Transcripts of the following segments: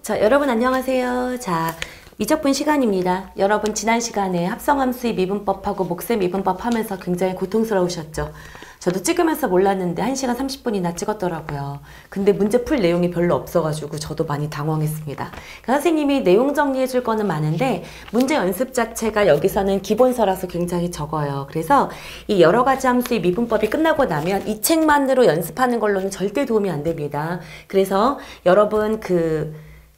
자, 여러분 안녕하세요. 자, 미적분 시간입니다. 여러분 지난 시간에 합성함수의 미분법하고 목세 미분법 하면서 굉장히 고통스러우셨죠? 저도 찍으면서 몰랐는데 1시간 30분이나 찍었더라고요. 근데 문제 풀 내용이 별로 없어가지고 저도 많이 당황했습니다. 그러니까 선생님이 내용 정리해 줄 거는 많은데 문제 연습 자체가 여기서는 기본서라서 굉장히 적어요. 그래서 이 여러 가지 함수의 미분법이 끝나고 나면 이 책만으로 연습하는 걸로는 절대 도움이 안 됩니다. 그래서 여러분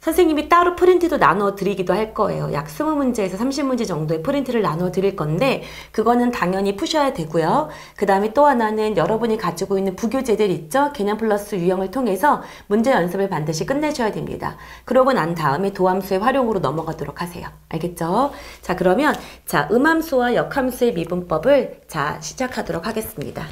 선생님이 따로 프린트도 나눠 드리기도 할 거예요. 약 20문제에서 30문제 정도의 프린트를 나눠 드릴 건데 그거는 당연히 푸셔야 되고요. 그 다음에 또 하나는 여러분이 가지고 있는 부교재들 있죠? 개념 플러스 유형을 통해서 문제 연습을 반드시 끝내셔야 됩니다. 그러고 난 다음에 도함수의 활용으로 넘어가도록 하세요. 알겠죠? 자, 그러면 음함수와 역함수의 미분법을 시작하도록 하겠습니다.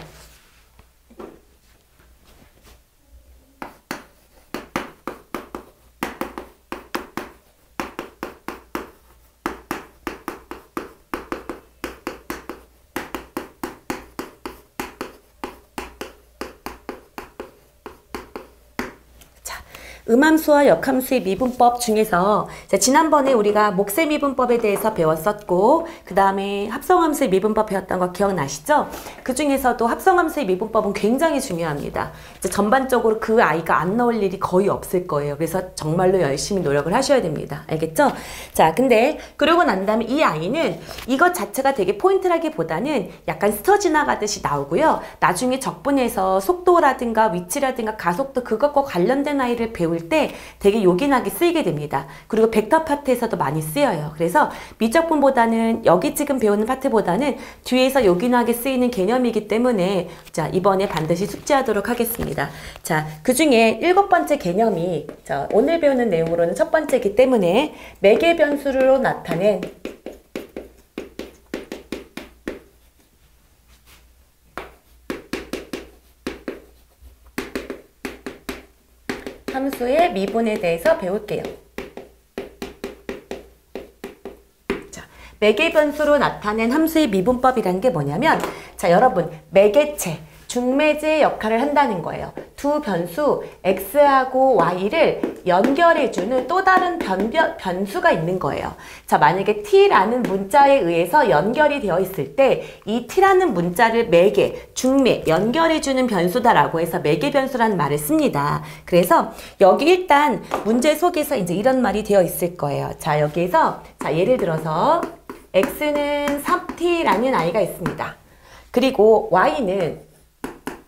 음함수와 역함수의 미분법 중에서 지난번에 우리가 목세 미분법에 대해서 배웠었고 그 다음에 합성함수의 미분법 배웠던 거 기억나시죠? 그 중에서도 합성함수의 미분법은 굉장히 중요합니다. 전반적으로 그 아이가 안 나올 일이 거의 없을 거예요. 그래서 정말로 열심히 노력을 하셔야 됩니다. 알겠죠? 자, 근데 그러고 난 다음에 이 아이는 이것 자체가 되게 포인트라기보다는 약간 스쳐 지나가듯이 나오고요. 나중에 적분에서 속도라든가 위치라든가 가속도 그것과 관련된 아이를 배울 때 되게 요긴하게 쓰이게 됩니다. 그리고 벡터 파트에서도 많이 쓰여요. 그래서 미적분보다는 여기 지금 배우는 파트보다는 뒤에서 요긴하게 쓰이는 개념이기 때문에 이번에 반드시 숙지하도록 하겠습니다. 자, 그 중에 7번째 개념이 오늘 배우는 내용으로는 첫 번째이기 때문에 매개 변수로 나타낸 함수의 미분에 대해서 배울게요. 자, 매개 변수로 나타낸 함수의 미분법이라는 게 뭐냐면 여러분 매개체, 중매제의 역할을 한다는 거예요. 두 변수 x하고 y를 연결해주는 또 다른 변수가 있는 거예요. 자, 만약에 t라는 문자에 의해서 연결이 되어 있을 때 이 t라는 문자를 매개, 중매, 연결해주는 변수다라고 해서 매개 변수라는 말을 씁니다. 그래서 여기 일단 문제 속에서 이제 이런 말이 되어 있을 거예요. 자, 여기에서 예를 들어서 x는 3t라는 아이가 있습니다. 그리고 y는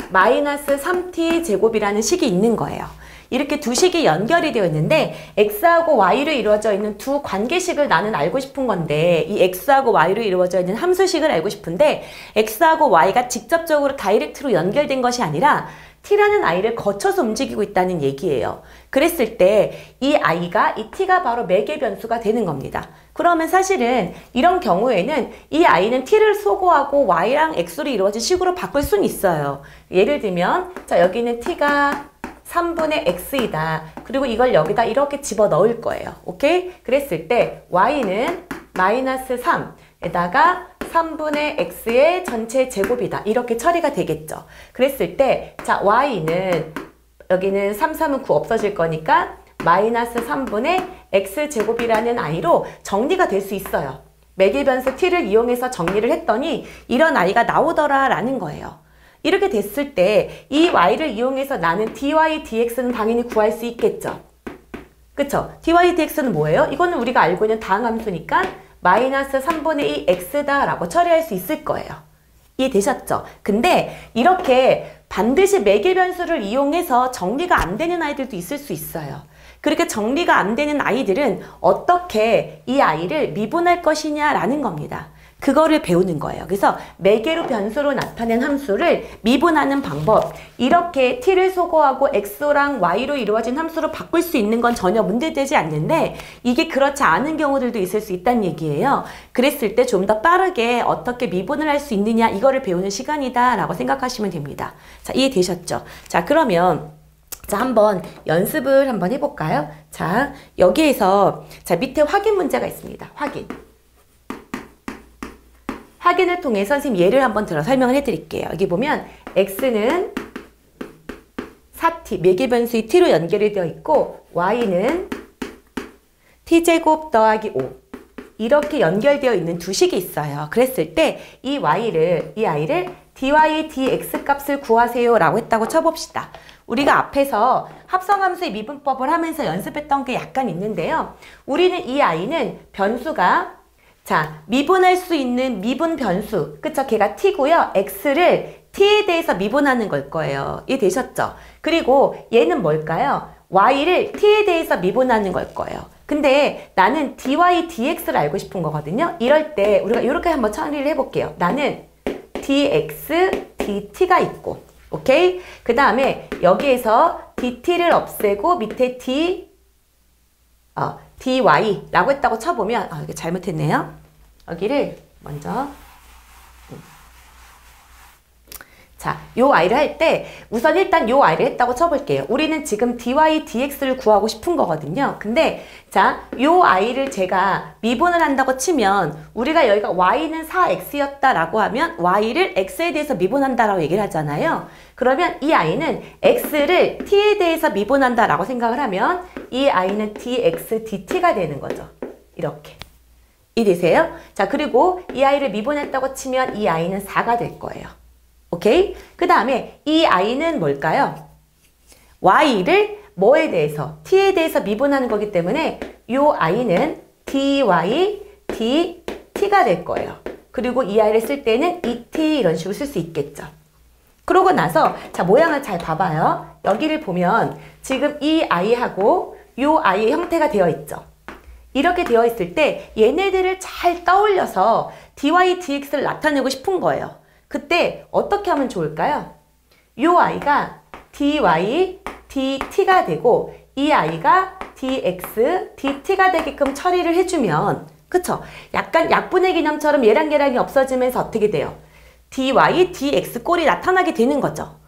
마이너스 3t 제곱이라는 식이 있는 거예요. 이렇게 두 식이 연결이 되어 있는데 x하고 y로 이루어져 있는 두 관계식을 나는 알고 싶은 건데 이 x하고 y로 이루어져 있는 함수식을 알고 싶은데 x하고 y가 직접적으로 다이렉트로 연결된 것이 아니라 t라는 아이를 거쳐서 움직이고 있다는 얘기예요. 그랬을 때 이 아이가 이 t가 바로 매개 변수가 되는 겁니다. 그러면 사실은 이런 경우에는 이 아이는 t를 소거하고 y랑 x로 이루어진 식으로 바꿀 수는 있어요. 예를 들면 여기는 t가 3분의 x이다. 그리고 이걸 여기다 이렇게 집어넣을 거예요. 오케이? 그랬을 때 y는 마이너스 3에다가 3분의 x의 전체 제곱이다. 이렇게 처리가 되겠죠. 그랬을 때 y는 여기는 3, 3은 9 없어질 거니까 마이너스 3분의 x제곱이라는 아이로 정리가 될 수 있어요. 매개변수 t를 이용해서 정리를 했더니 이런 아이가 나오더라 라는 거예요. 이렇게 됐을 때 이 y를 이용해서 나는 dy, dx는 당연히 구할 수 있겠죠. 그쵸? dy, dx는 뭐예요? 이거는 우리가 알고 있는 다항함수니까 마이너스 3분의 2 x다 라고 처리할 수 있을 거예요. 이해되셨죠? 근데 이렇게 반드시 매개 변수를 이용해서 정리가 안 되는 아이들도 있을 수 있어요. 그렇게 정리가 안 되는 아이들은 어떻게 이 아이를 미분할 것이냐라는 겁니다. 그거를 배우는 거예요. 그래서 매개로 변수로 나타낸 함수를 미분하는 방법, 이렇게 t를 소거하고 x랑 y로 이루어진 함수로 바꿀 수 있는 건 전혀 문제되지 않는데 이게 그렇지 않은 경우들도 있을 수 있다는 얘기예요. 그랬을 때 좀 더 빠르게 어떻게 미분을 할 수 있느냐 이거를 배우는 시간이다 라고 생각하시면 됩니다. 자, 이해되셨죠? 자, 그러면 한번 연습을 한번 해볼까요? 자, 여기에서 밑에 확인 문제가 있습니다. 확인을 통해서 선생님 예를 한번 들어 설명을 해드릴게요. 여기 보면 x는 4t, 매개변수의 t로 연결이 되어 있고 y는 t제곱 더하기 5 이렇게 연결되어 있는 두 식이 있어요. 그랬을 때 이 아이를 dy dx 값을 구하세요 라고 했다고 쳐봅시다. 우리가 앞에서 합성함수의 미분법을 하면서 연습했던 게 약간 있는데요. 우리는 이 아이는 변수가 미분할 수 있는 미분 변수, 그쵸? 걔가 t고요. x를 t에 대해서 미분하는 걸 거예요. 이해되셨죠? 그리고 얘는 뭘까요? y를 t에 대해서 미분하는 걸 거예요. 근데 나는 dy dx를 알고 싶은 거거든요. 이럴 때 우리가 이렇게 한번 처리를 해볼게요. 나는 dx dt가 있고, 오케이? 그 다음에 여기에서 dt를 없애고 밑에 dy라고 했다고 쳐보면 이게 잘못했네요. 여기를 먼저 요 아이를 할 때 우선 일단 요 아이를 했다고 쳐볼게요. 우리는 지금 dy dx를 구하고 싶은 거거든요. 근데 요 아이를 제가 미분을 한다고 치면 우리가 여기가 y는 4x였다 라고 하면 y를 x에 대해서 미분한다 라고 얘기를 하잖아요. 그러면 이 아이는 x를 t에 대해서 미분한다 라고 생각을 하면 이 아이는 dx dt가 되는 거죠. 이렇게. 이해되세요? 그리고 이 아이를 미분했다고 치면 이 아이는 4가 될 거예요. 오케이? 그 다음에 이 아이는 뭘까요? y를 뭐에 대해서? t에 대해서 미분하는 거기 때문에 이 아이는 dy dt가 될 거예요. 그리고 이 아이를 쓸 때는 et 이런 식으로 쓸 수 있겠죠. 그러고 나서 모양을 잘 봐봐요. 여기를 보면 지금 이 아이하고 이 아이의 형태가 되어 있죠. 이렇게 되어 있을 때 얘네들을 잘 떠올려서 dy dx를 나타내고 싶은 거예요. 그때 어떻게 하면 좋을까요? 이 아이가 dy dt가 되고 이 아이가 dx dt가 되게끔 처리를 해주면, 그쵸? 약간 약분의 개념처럼 얘랑 얘랑이 없어지면서 어떻게 돼요? dy dx 꼴이 나타나게 되는 거죠.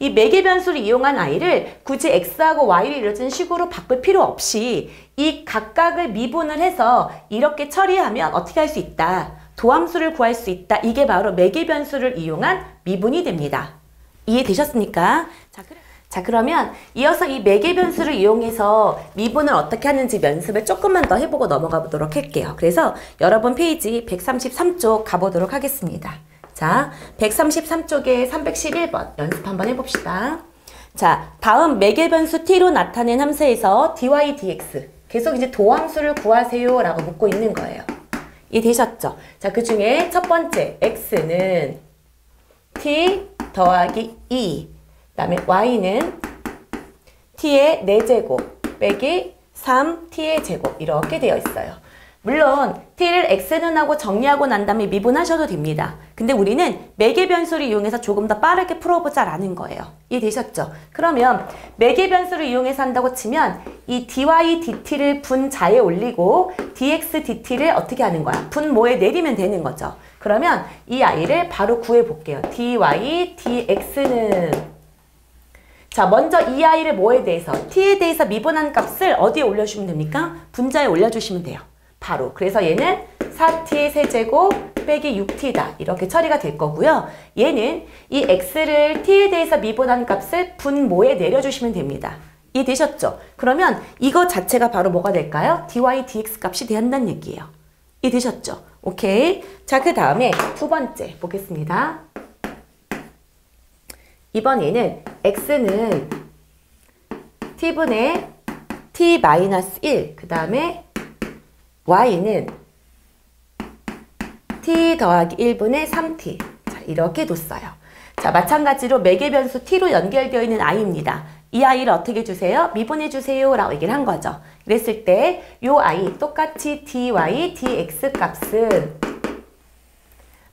이 매개 변수를 이용한 아이를 굳이 x하고 y를 이런 식으로 바꿀 필요 없이 이 각각을 미분을 해서 이렇게 처리하면 어떻게 할 수 있다? 도함수를 구할 수 있다. 이게 바로 매개 변수를 이용한 미분이 됩니다. 이해되셨습니까? 그러면 이어서 이 매개 변수를 이용해서 미분을 어떻게 하는지 연습을 조금만 더 해보고 넘어가 보도록 할게요. 그래서 여러분 페이지 133쪽 가보도록 하겠습니다. 133쪽에 311번 연습 한번 해봅시다. 다음 매개 변수 t로 나타낸 함수에서 dy dx 계속 이제 도함수를 구하세요 라고 묻고 있는 거예요. 이해되셨죠? 그 중에 첫 번째 x는 t 더하기 2, 그 다음에 y는 t의 4제곱 빼기 3t의 제곱 이렇게 되어 있어요. 물론 t를 x는 하고 정리하고 난 다음에 미분하셔도 됩니다. 근데 우리는 매개 변수를 이용해서 조금 더 빠르게 풀어보자 라는 거예요. 이해되셨죠? 그러면 매개 변수를 이용해서 한다고 치면 이 dy dt를 분자에 올리고 dx dt를 어떻게 하는 거야? 분모에 내리면 되는 거죠. 그러면 이 아이를 바로 구해볼게요. dy dx는 먼저 이 아이를 뭐에 대해서? t에 대해서 미분한 값을 어디에 올려주시면 됩니까? 분자에 올려주시면 돼요. 바로. 그래서 얘는 4t의 세제곱 빼기 6t다. 이렇게 처리가 될 거고요. 얘는 이 x를 t에 대해서 미분한 값을 분모에 내려주시면 됩니다. 이해되셨죠? 그러면 이거 자체가 바로 뭐가 될까요? dy dx 값이 된다는 얘기예요. 이해되셨죠? 오케이. 그 다음에 두 번째 보겠습니다. 이번 얘는 x는 t분의 t-1, 그 다음에 y는 t 더하기 1분의 3t. 이렇게 뒀어요. 마찬가지로 매개 변수 t로 연결되어 있는 i입니다. 이 아이를 어떻게 주세요? 미분해 주세요 라고 얘기를 한 거죠. 그랬을 때 이 아이 똑같이 dy dx 값은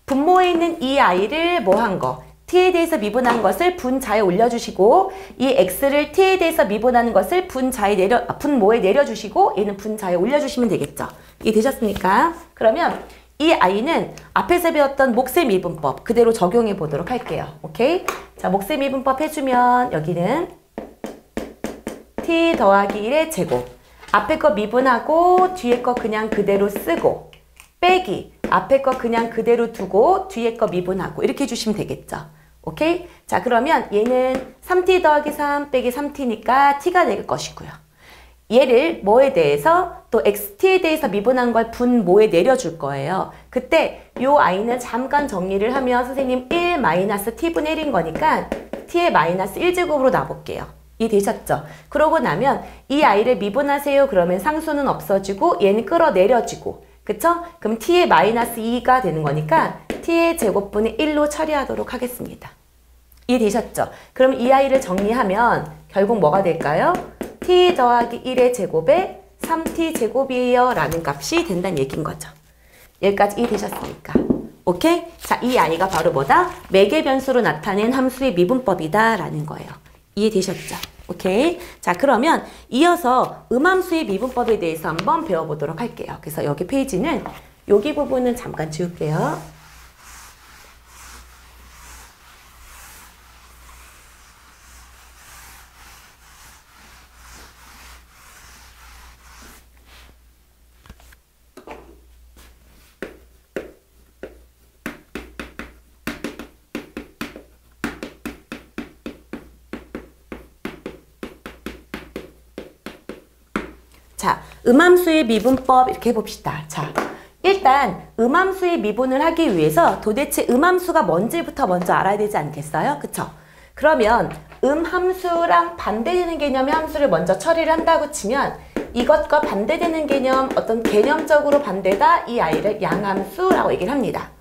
분모에 있는 이 아이를 뭐 한 거? t에 대해서 미분한 것을 분자에 올려주시고 이 x를 t에 대해서 미분하는 것을 분모에 내려주시고 얘는 분자에 올려주시면 되겠죠. 이해되셨습니까? 그러면 이 아이는 앞에서 배웠던 몫의 미분법 그대로 적용해 보도록 할게요. 오케이? 몫의 미분법 해주면 여기는 t 더하기 1의 제곱 앞에 거 미분하고 뒤에 거 그냥 그대로 쓰고 빼기 앞에 거 그냥 그대로 두고 뒤에 거 미분하고 이렇게 해주시면 되겠죠. 오케이? 그러면 얘는 3t 더하기 3 빼기 3t니까 t가 될 것이고요. 얘를 뭐에 대해서 또 xt에 대해서 미분한 걸 분모에 내려줄 거예요. 그때 요 i는 잠깐 정리를 하면 선생님 1 마이너스 t분의 1인 거니까 t의 마이너스 1제곱으로 놔볼게요. 이해되셨죠? 그러고 나면 이 i를 미분하세요. 그러면 상수는 없어지고 얘는 끌어내려지고 그쵸? 그럼 t의 마이너스 2가 되는 거니까 t의 제곱분의 1로 처리하도록 하겠습니다. 이해되셨죠? 그럼 이 i를 정리하면 결국 뭐가 될까요? t 더하기 1의 제곱에 3t 제곱이에요 라는 값이 된다는 얘기인 거죠. 여기까지 이해되셨습니까? 오케이? 자, 이 i가 바로 뭐다? 매개 변수로 나타낸 함수의 미분법이다 라는 거예요. 이해되셨죠? 오케이? 자, 그러면 이어서 음함수의 미분법에 대해서 한번 배워보도록 할게요. 그래서 여기 페이지는 여기 부분은 잠깐 지울게요. 자, 음함수의 미분법 이렇게 해봅시다. 자, 일단 음함수의 미분을 하기 위해서 도대체 음함수가 뭔지부터 먼저 알아야 되지 않겠어요? 그쵸? 그러면 음함수랑 반대되는 개념의 함수를 먼저 처리를 한다고 치면 이것과 반대되는 개념, 어떤 개념적으로 반대다 이 i를 양함수라고 얘기를 합니다.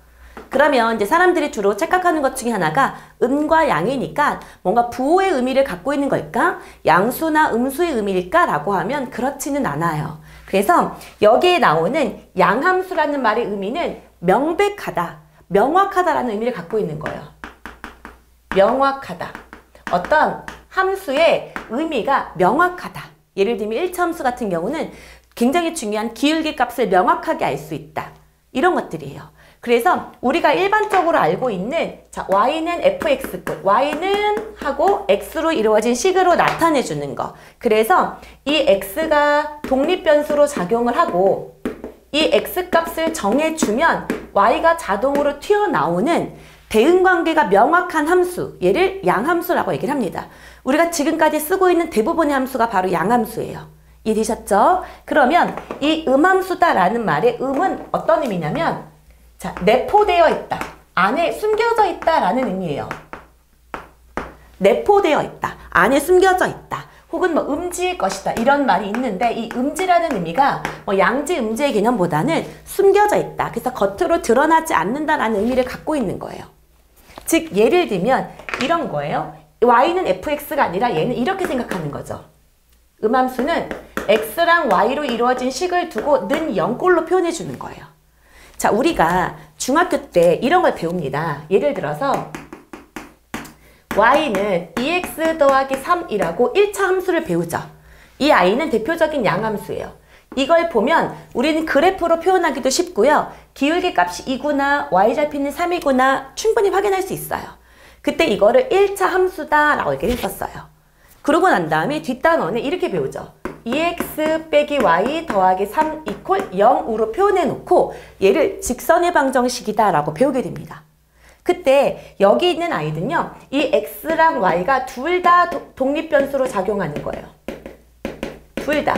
그러면 이제 사람들이 주로 착각하는 것 중에 하나가 음과 양이니까 뭔가 부호의 의미를 갖고 있는 걸까? 양수나 음수의 의미일까? 라고 하면 그렇지는 않아요. 그래서 여기에 나오는 양함수라는 말의 의미는 명백하다, 명확하다라는 의미를 갖고 있는 거예요. 명확하다. 어떤 함수의 의미가 명확하다. 예를 들면 1차 함수 같은 경우는 굉장히 중요한 기울기 값을 명확하게 알 수 있다. 이런 것들이에요. 그래서 우리가 일반적으로 알고 있는 자 y는 fx꼴, y는 하고 x로 이루어진 식으로 나타내 주는 거. 그래서 이 x가 독립변수로 작용을 하고 이 x값을 정해주면 y가 자동으로 튀어나오는 대응관계가 명확한 함수, 얘를 양함수라고 얘기를 합니다. 우리가 지금까지 쓰고 있는 대부분의 함수가 바로 양함수예요. 이해되셨죠? 그러면 이 음함수다라는 말의 음은 어떤 의미냐면 자, 내포되어 있다. 안에 숨겨져 있다라는 의미예요. 내포되어 있다. 안에 숨겨져 있다. 혹은 뭐 음지일 것이다. 이런 말이 있는데 이 음지라는 의미가 뭐 양지, 음지의 개념보다는 숨겨져 있다. 그래서 겉으로 드러나지 않는다라는 의미를 갖고 있는 거예요. 즉 예를 들면 이런 거예요. y는 fx가 아니라 얘는 이렇게 생각하는 거죠. 음함수는 x랑 y로 이루어진 식을 두고 는 0꼴로 표현해 주는 거예요. 자, 우리가 중학교 때 이런 걸 배웁니다. 예를 들어서 y는 2x 더하기 3이라고 1차 함수를 배우죠. 이 i는 대표적인 양함수예요. 이걸 보면 우리는 그래프로 표현하기도 쉽고요. 기울기 값이 2구나 y좌표는 3이구나 충분히 확인할 수 있어요. 그때 이거를 1차 함수다 라고 얘기를 했었어요. 그러고 난 다음에 뒷단원에 이렇게 배우죠. 2x 빼기 y 더하기 3 이퀄 0으로 표현해 놓고 얘를 직선의 방정식이다 라고 배우게 됩니다. 그때 여기 있는 아이는요. 이 x랑 y가 둘 다 독립변수로 작용하는 거예요. 둘 다.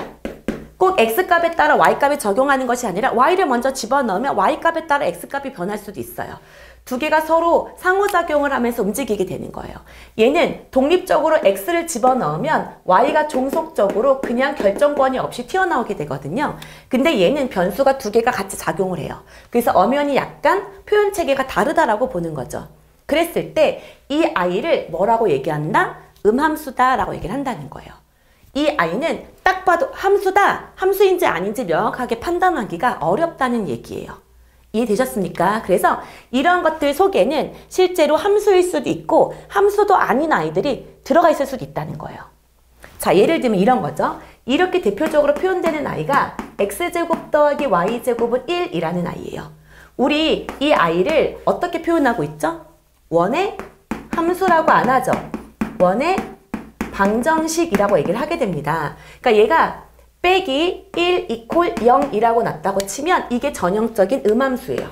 꼭 x값에 따라 y값에 적용하는 것이 아니라 y를 먼저 집어넣으면 y값에 따라 x값이 변할 수도 있어요. 두 개가 서로 상호작용을 하면서 움직이게 되는 거예요. 얘는 독립적으로 x를 집어넣으면 y가 종속적으로 그냥 결정권이 없이 튀어나오게 되거든요. 근데 얘는 변수가 두 개가 같이 작용을 해요. 그래서 엄연히 약간 표현 체계가 다르다라고 보는 거죠. 그랬을 때 이 i를 뭐라고 얘기한다? 음함수다 라고 얘기를 한다는 거예요. 이 i는 딱 봐도 함수다, 함수인지 아닌지 명확하게 판단하기가 어렵다는 얘기예요. 이해되셨습니까? 그래서 이런 것들 속에는 실제로 함수일 수도 있고 함수도 아닌 아이들이 들어가 있을 수도 있다는 거예요. 자, 예를 들면 이런 거죠. 이렇게 대표적으로 표현되는 아이가 x제곱 더하기 y제곱은 1이라는 아이예요. 우리 이 아이를 어떻게 표현하고 있죠? 원의 함수라고 안 하죠. 원의 방정식이라고 얘기를 하게 됩니다. 그러니까 얘가 빼기 1 이퀄 0이라고 났다고 치면 이게 전형적인 음함수예요.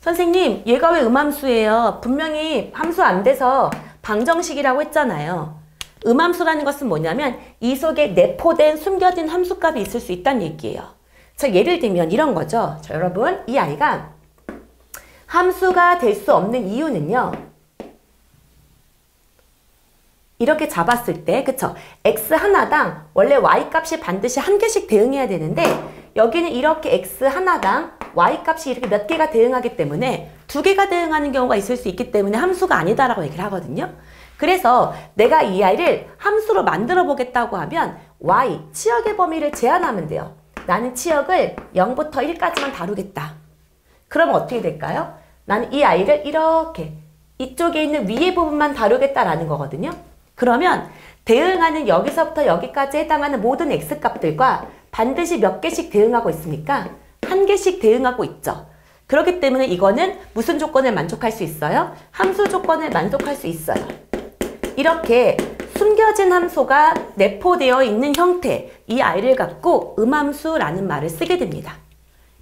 선생님, 얘가 왜 음함수예요? 분명히 함수 안 돼서 방정식이라고 했잖아요. 음함수라는 것은 뭐냐면 이 속에 내포된 숨겨진 함수값이 있을 수 있다는 얘기예요. 자, 예를 들면 이런 거죠. 자, 여러분, 이 아이가 함수가 될 수 없는 이유는요. 이렇게 잡았을 때, 그쵸? x 하나당 원래 y 값이 반드시 한 개씩 대응해야 되는데 여기는 이렇게 x 하나당 y 값이 이렇게 몇 개가 대응하기 때문에 두 개가 대응하는 경우가 있을 수 있기 때문에 함수가 아니다라고 얘기를 하거든요. 그래서 내가 이 아이를 함수로 만들어 보겠다고 하면 y, 치역의 범위를 제한하면 돼요. 나는 치역을 0부터 1까지만 다루겠다. 그럼 어떻게 될까요? 나는 이 아이를 이렇게 이쪽에 있는 위의 부분만 다루겠다라는 거거든요. 그러면 대응하는 여기서부터 여기까지 해당하는 모든 x값들과 반드시 몇 개씩 대응하고 있습니까? 한 개씩 대응하고 있죠. 그렇기 때문에 이거는 무슨 조건을 만족할 수 있어요? 함수 조건을 만족할 수 있어요. 이렇게 숨겨진 함수가 내포되어 있는 형태, 이 아이를 갖고 음함수라는 말을 쓰게 됩니다.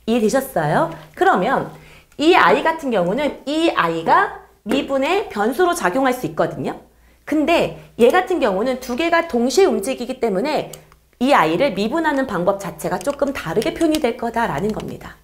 이해되셨어요? 그러면 이 아이 같은 경우는 이 아이가 미분의 변수로 작용할 수 있거든요. 근데 얘 같은 경우는 두 개가 동시에 움직이기 때문에 이 아이를 미분하는 방법 자체가 조금 다르게 표현이 될 거다라는 겁니다.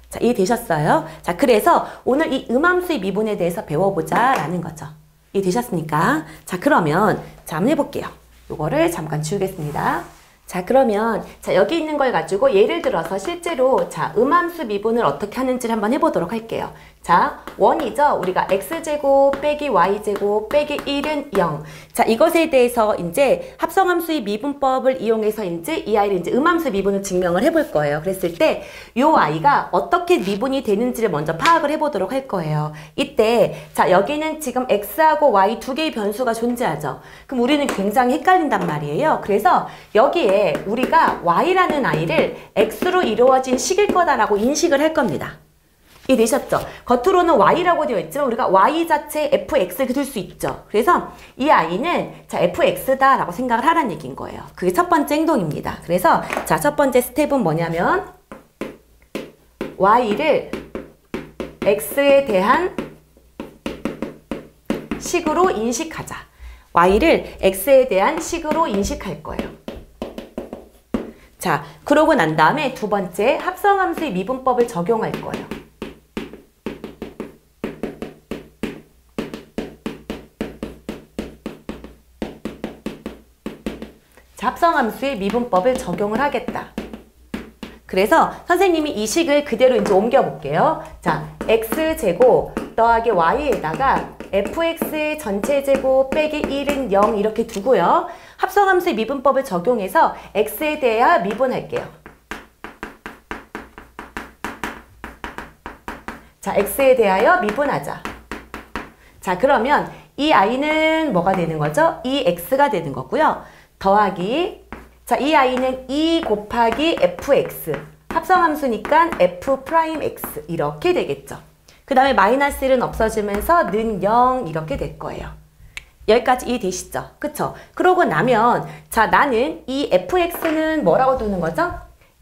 자, 이해되셨어요? 자, 그래서 오늘 이 음함수의 미분에 대해서 배워보자라는 거죠. 이해되셨습니까? 자, 그러면 자, 한번 해볼게요. 요거를 잠깐 지우겠습니다. 자, 그러면 자, 여기 있는 걸 가지고 예를 들어서 실제로 자, 음함수 미분을 어떻게 하는지를 한번 해보도록 할게요. 자, 원이죠. 우리가 x제곱 빼기 y제곱 빼기 1은 0. 자, 이것에 대해서 이제 합성함수의 미분법을 이용해서 이 아이를 이제 음함수 미분을 증명을 해볼 거예요. 그랬을 때 이 아이가 어떻게 미분이 되는지를 먼저 파악을 해보도록 할 거예요. 이때 자, 여기는 지금 x하고 y 두 개의 변수가 존재하죠. 그럼 우리는 굉장히 헷갈린단 말이에요. 그래서 여기에 우리가 y라는 아이를 x로 이루어진 식일 거다라고 인식을 할 겁니다. 이해되셨죠? 겉으로는 y라고 되어 있지만 우리가 y 자체 fx 둘 수 있죠. 그래서 이 아이는 자, fx다 라고 생각을 하라는 얘기인 거예요. 그게 첫 번째 행동입니다. 그래서 자, 첫 번째 스텝은 뭐냐면 y를 x에 대한 식으로 인식하자. y를 x에 대한 식으로 인식할 거예요. 자, 그러고 난 다음에 두 번째 합성함수의 미분법을 적용할 거예요. 자, 합성함수의 미분법을 적용을 하겠다. 그래서 선생님이 이 식을 그대로 이제 옮겨 볼게요. 자, x제곱 더하기 y에다가 fx의 전체 제곱 빼기 1은 0 이렇게 두고요. 합성함수의 미분법을 적용해서 x에 대하여 미분할게요. 자, x에 대하여 미분하자. 자, 그러면 이 i는 뭐가 되는 거죠? 2x가 되는 거고요. 더하기 자, 이 i는 2 곱하기 fx 합성함수니까 f'x 이렇게 되겠죠. 그 다음에 마이너스 1은 없어지면서 는 0 이렇게 될 거예요. 여기까지 이해되시죠? 그쵸? 그러고 나면 자, 나는 이 fx는 뭐라고 두는 거죠?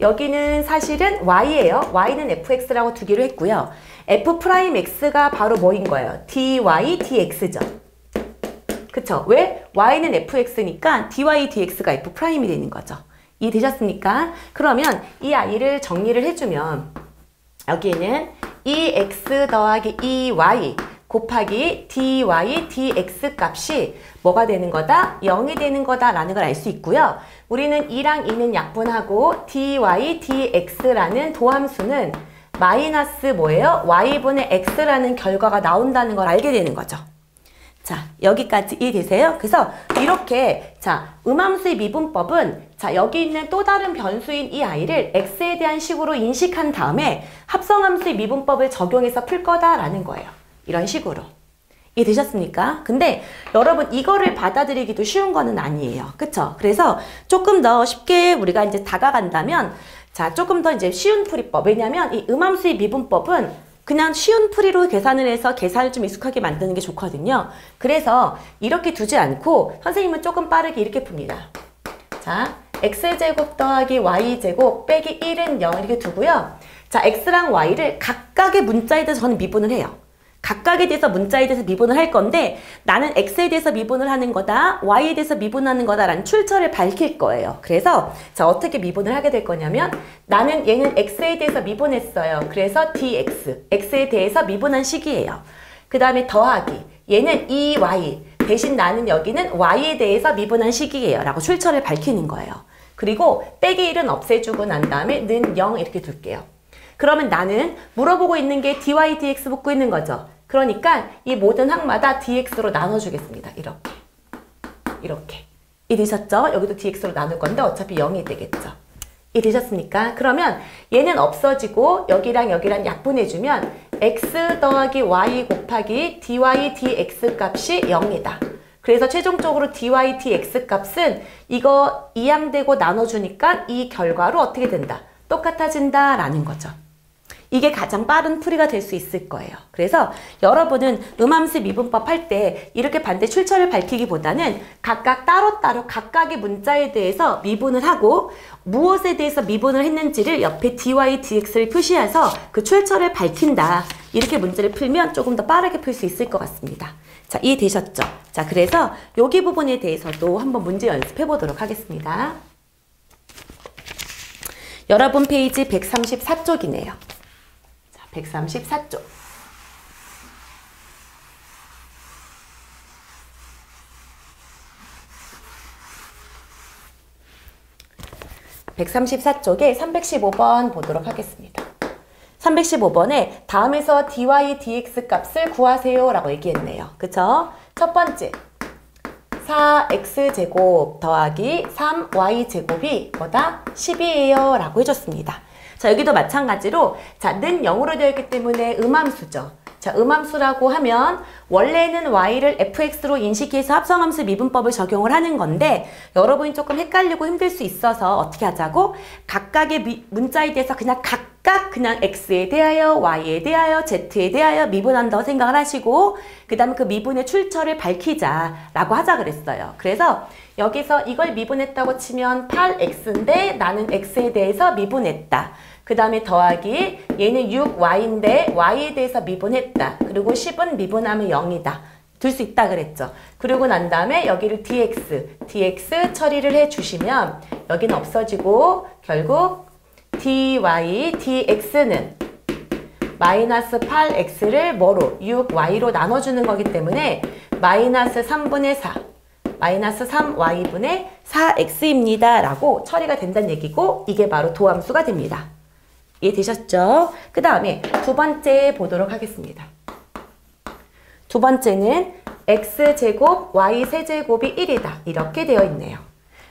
여기는 사실은 y예요. y는 fx라고 두기로 했고요. f'x가 바로 뭐인 거예요? dy, dx죠. 그쵸? 왜? y는 fx니까 dy, dx가 f'이 되는 거죠. 이해되셨습니까? 그러면 이 아이를 정리를 해주면 여기는 2x 더하기 2y 곱하기 dy, dx 값이 뭐가 되는 거다? 0이 되는 거다라는 걸 알 수 있고요. 우리는 2랑 2는 약분하고 dy, dx라는 도함수는 마이너스 뭐예요? y분의 x라는 결과가 나온다는 걸 알게 되는 거죠. 자, 여기까지 이해되세요? 그래서 이렇게 자, 음함수의 미분법은 자, 여기 있는 또 다른 변수인 이 아이를 x에 대한 식으로 인식한 다음에 합성함수의 미분법을 적용해서 풀 거다라는 거예요. 이런 식으로. 이해되셨습니까? 근데 여러분 이거를 받아들이기도 쉬운 거는 아니에요. 그쵸? 그래서 조금 더 쉽게 우리가 이제 다가간다면 자, 조금 더 이제 쉬운 풀이법. 왜냐면 이 음함수의 미분법은 그냥 쉬운 풀이로 계산을 해서 계산을 좀 익숙하게 만드는 게 좋거든요. 그래서 이렇게 두지 않고 선생님은 조금 빠르게 이렇게 풉니다. 자, x제곱 더하기 y제곱 빼기 1은 0 이렇게 두고요. 자, x랑 y를 각각의 문자에 대해서 저는 미분을 해요. 각각에 대해서 문자에 대해서 미분을 할 건데 나는 x에 대해서 미분을 하는 거다, y에 대해서 미분하는 거다라는 출처를 밝힐 거예요. 그래서 자, 어떻게 미분을 하게 될 거냐면 나는 얘는 x에 대해서 미분했어요. 그래서 dx, x에 대해서 미분한 식이에요. 그 다음에 더하기, 얘는 2y, 대신 나는 여기는 y에 대해서 미분한 식이에요. 라고 출처를 밝히는 거예요. 그리고 빼기 1은 없애주고 난 다음에 는 0 이렇게 둘게요. 그러면 나는 물어보고 있는 게 dy, dx 묻고 있는 거죠. 그러니까 이 모든 항마다 dx로 나눠주겠습니다. 이렇게. 이렇게. 이해되셨죠? 여기도 dx로 나눌 건데 어차피 0이 되겠죠. 이해되셨습니까? 그러면 얘는 없어지고 여기랑 여기랑 약분해주면 x 더하기 y 곱하기 dy, dx 값이 0이다. 그래서 최종적으로 dy, dx 값은 이거 이항되고 나눠주니까 이 결과로 어떻게 된다? 똑같아진다라는 거죠. 이게 가장 빠른 풀이가 될 수 있을 거예요. 그래서 여러분은 음함수 미분법 할 때 이렇게 반대 출처를 밝히기보다는 각각 따로따로 각각의 문자에 대해서 미분을 하고 무엇에 대해서 미분을 했는지를 옆에 dy, dx를 표시해서 그 출처를 밝힌다. 이렇게 문제를 풀면 조금 더 빠르게 풀 수 있을 것 같습니다. 자, 이해되셨죠? 자, 그래서 여기 부분에 대해서도 한번 문제 연습해 보도록 하겠습니다. 여러분 페이지 134쪽이네요. 134쪽. (134쪽에) 315번 보도록 하겠습니다. 315번에 다음에서 dy, dx 값을 구하세요 라고 얘기했네요. 그쵸? 첫 번째 4x제곱 더하기 3y제곱이 뭐다? 10이에요 라고 해줬습니다. 자, 여기도 마찬가지로 자, 는 0으로 되어 있기 때문에 음함수죠. 자, 음함수라고 하면 원래는 y를 fx로 인식해서 합성함수 미분법을 적용을 하는 건데 여러분이 조금 헷갈리고 힘들 수 있어서 어떻게 하자고? 각각의 문자에 대해서 그냥 각각 그냥 x에 대하여 y에 대하여 z에 대하여 미분한다고 생각을 하시고 그 다음에 그 미분의 출처를 밝히자라고 하자 그랬어요. 그래서 여기서 이걸 미분했다고 치면 8x인데 나는 x에 대해서 미분했다. 그 다음에 더하기 얘는 6y인데 y에 대해서 미분했다. 그리고 10은 미분하면 0이다. 둘 수 있다 그랬죠. 그리고 난 다음에 여기를 dx 처리를 해주시면 여기는 없어지고 결국 dy, dx는 마이너스 8x를 뭐로? 6y로 나눠주는 거기 때문에 마이너스 3분의 4 마이너스 3y분의 4x입니다. 라고 처리가 된다는 얘기고 이게 바로 도함수가 됩니다. 이해되셨죠? 그 다음에 두 번째 보도록 하겠습니다. 두 번째는 x제곱 y세제곱이 1이다. 이렇게 되어 있네요.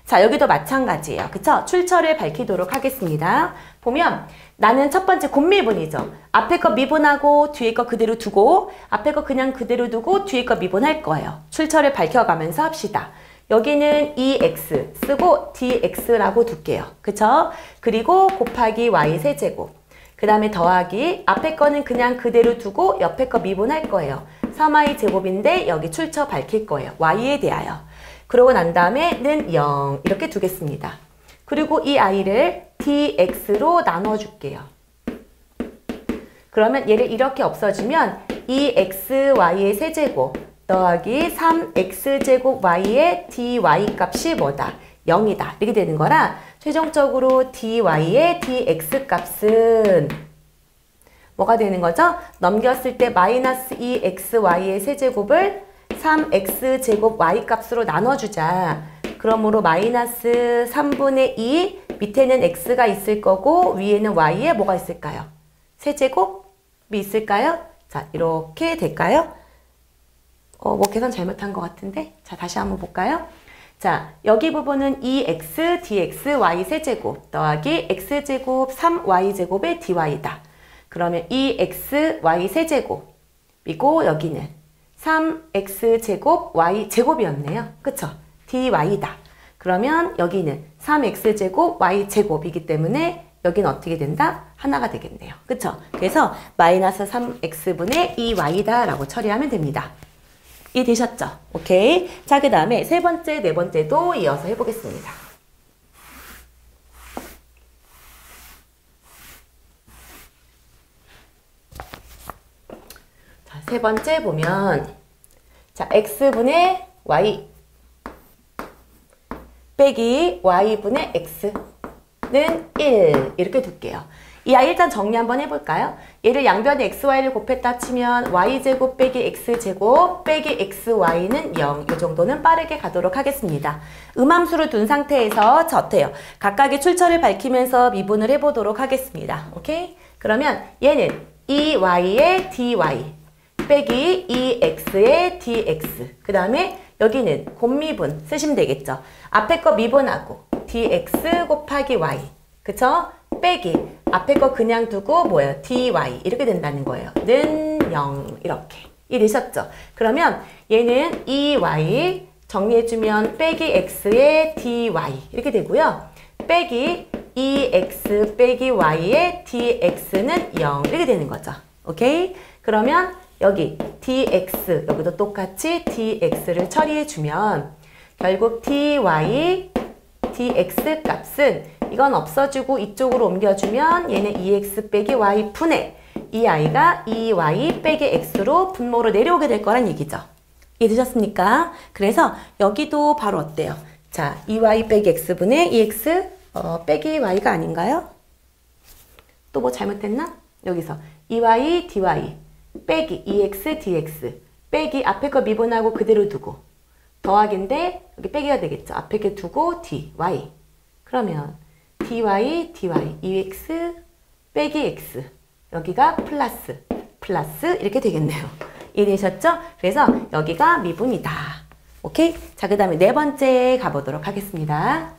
자, 여기도 마찬가지예요. 그쵸? 출처를 밝히도록 하겠습니다. 보면 나는 첫 번째 곱미분이죠. 앞에 거 미분하고 뒤에 거 그대로 두고 앞에 거 그냥 그대로 두고 뒤에 거 미분할 거예요. 출처를 밝혀가면서 합시다. 여기는 2x 쓰고 dx라고 둘게요. 그쵸? 그리고 곱하기 y세제곱. 그 다음에 더하기 앞에 거는 그냥 그대로 두고 옆에 거 미분할 거예요. 3y제곱인데 여기 출처 밝힐 거예요. y에 대하여. 그러고 난 다음에는 0 이렇게 두겠습니다. 그리고 이 i를 dx로 나눠줄게요. 그러면 얘를 이렇게 없어지면 2xy의 세제곱 더하기 3x제곱 y의 dy 값이 뭐다? 0이다. 이렇게 되는 거라 최종적으로 dy의 dx 값은 뭐가 되는 거죠? 넘겼을 때 마이너스 2xy의 세제곱을 3x제곱 y 값으로 나눠주자. 그러므로 마이너스 3분의 2 밑에는 x가 있을 거고 위에는 y에 뭐가 있을까요? 세제곱이 있을까요? 자, 이렇게 될까요? 뭐 계산 잘못한 것 같은데? 자, 다시 한번 볼까요? 자, 여기 부분은 2x dx y 세제곱 더하기 x제곱 3y제곱의 dy다. 그러면 2x y 세제곱이고 여기는 3x제곱 y제곱이었네요. 그쵸? dy다. 그러면 여기는 3x제곱 y제곱이기 때문에 여기는 어떻게 된다? 하나가 되겠네요. 그쵸? 그래서 마이너스 3x분의 2y다 라고 처리하면 됩니다. 이해되셨죠? 오케이. 자, 그 다음에 세 번째, 네 번째도 이어서 해보겠습니다. 세 번째 보면 자, x분의 y 빼기 y분의 x는 1 이렇게 둘게요. 이 아이 일단 정리 한번 해볼까요? 얘를 양변에 xy를 곱했다 치면 y제곱 빼기 x제곱 빼기 xy는 0. 이 정도는 빠르게 가도록 하겠습니다. 음함수를 둔 상태에서 어때요? 각각의 출처를 밝히면서 미분을 해보도록 하겠습니다. 오케이? 그러면 얘는 2y의 dy 빼기 2x의 dx 그 다음에 여기는 곱미분 쓰시면 되겠죠. 앞에 거 미분하고 dx 곱하기 y 그쵸? 빼기 앞에 거 그냥 두고 뭐예요? dy 이렇게 된다는 거예요. 는 0 이렇게 이해되셨죠? 그러면 얘는 2y 정리해주면 빼기 x의 dy 이렇게 되고요. 빼기 2x 빼기 y의 dx는 0 이렇게 되는 거죠. 오케이? 그러면 여기 dx 여기도 똑같이 dx를 처리해주면 결국 dy dx 값은 이건 없어지고 이쪽으로 옮겨주면 얘는 2x 빼기 y 분의 이 아이가 2y 빼기 x로 분모로 내려오게 될 거란 얘기죠. 이해되셨습니까? 그래서 여기도 바로 어때요? 자, 2y 빼기 x분의 2x 빼기 y가 아닌가요? 또 뭐 잘못됐나? 여기서 2y dy 빼기 2x dx 빼기 앞에 거 미분하고 그대로 두고 더하기인데 여기 빼기가 되겠죠. 앞에 게 두고 dy 그러면 dy, dy, 2x 빼기 x 여기가 플러스 이렇게 되겠네요. 이해되셨죠? 그래서 여기가 미분이다. 오케이? 자, 그 다음에 네 번째 가보도록 하겠습니다.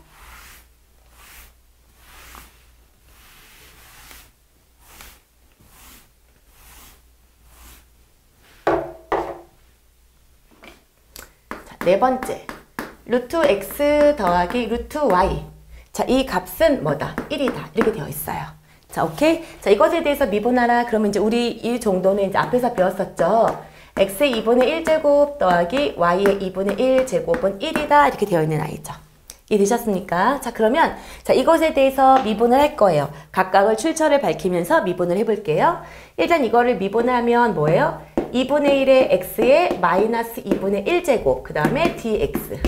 자, 네 번째 루트 x 더하기 루트 y 자, 이 값은 뭐다? 1이다. 이렇게 되어 있어요. 자, 오케이? 자, 이것에 대해서 미분하라. 그러면 이제 우리 이 정도는 이제 앞에서 배웠었죠. x의 2분의 1제곱 더하기 y의 2분의 1제곱은 1이다. 이렇게 되어 있는 아이죠. 이해되셨습니까? 자, 그러면 자, 이것에 대해서 미분을 할 거예요. 각각을 출처를 밝히면서 미분을 해볼게요. 일단 이거를 미분하면 뭐예요? 2분의 1의 x의 마이너스 2분의 1제곱 그 다음에 dx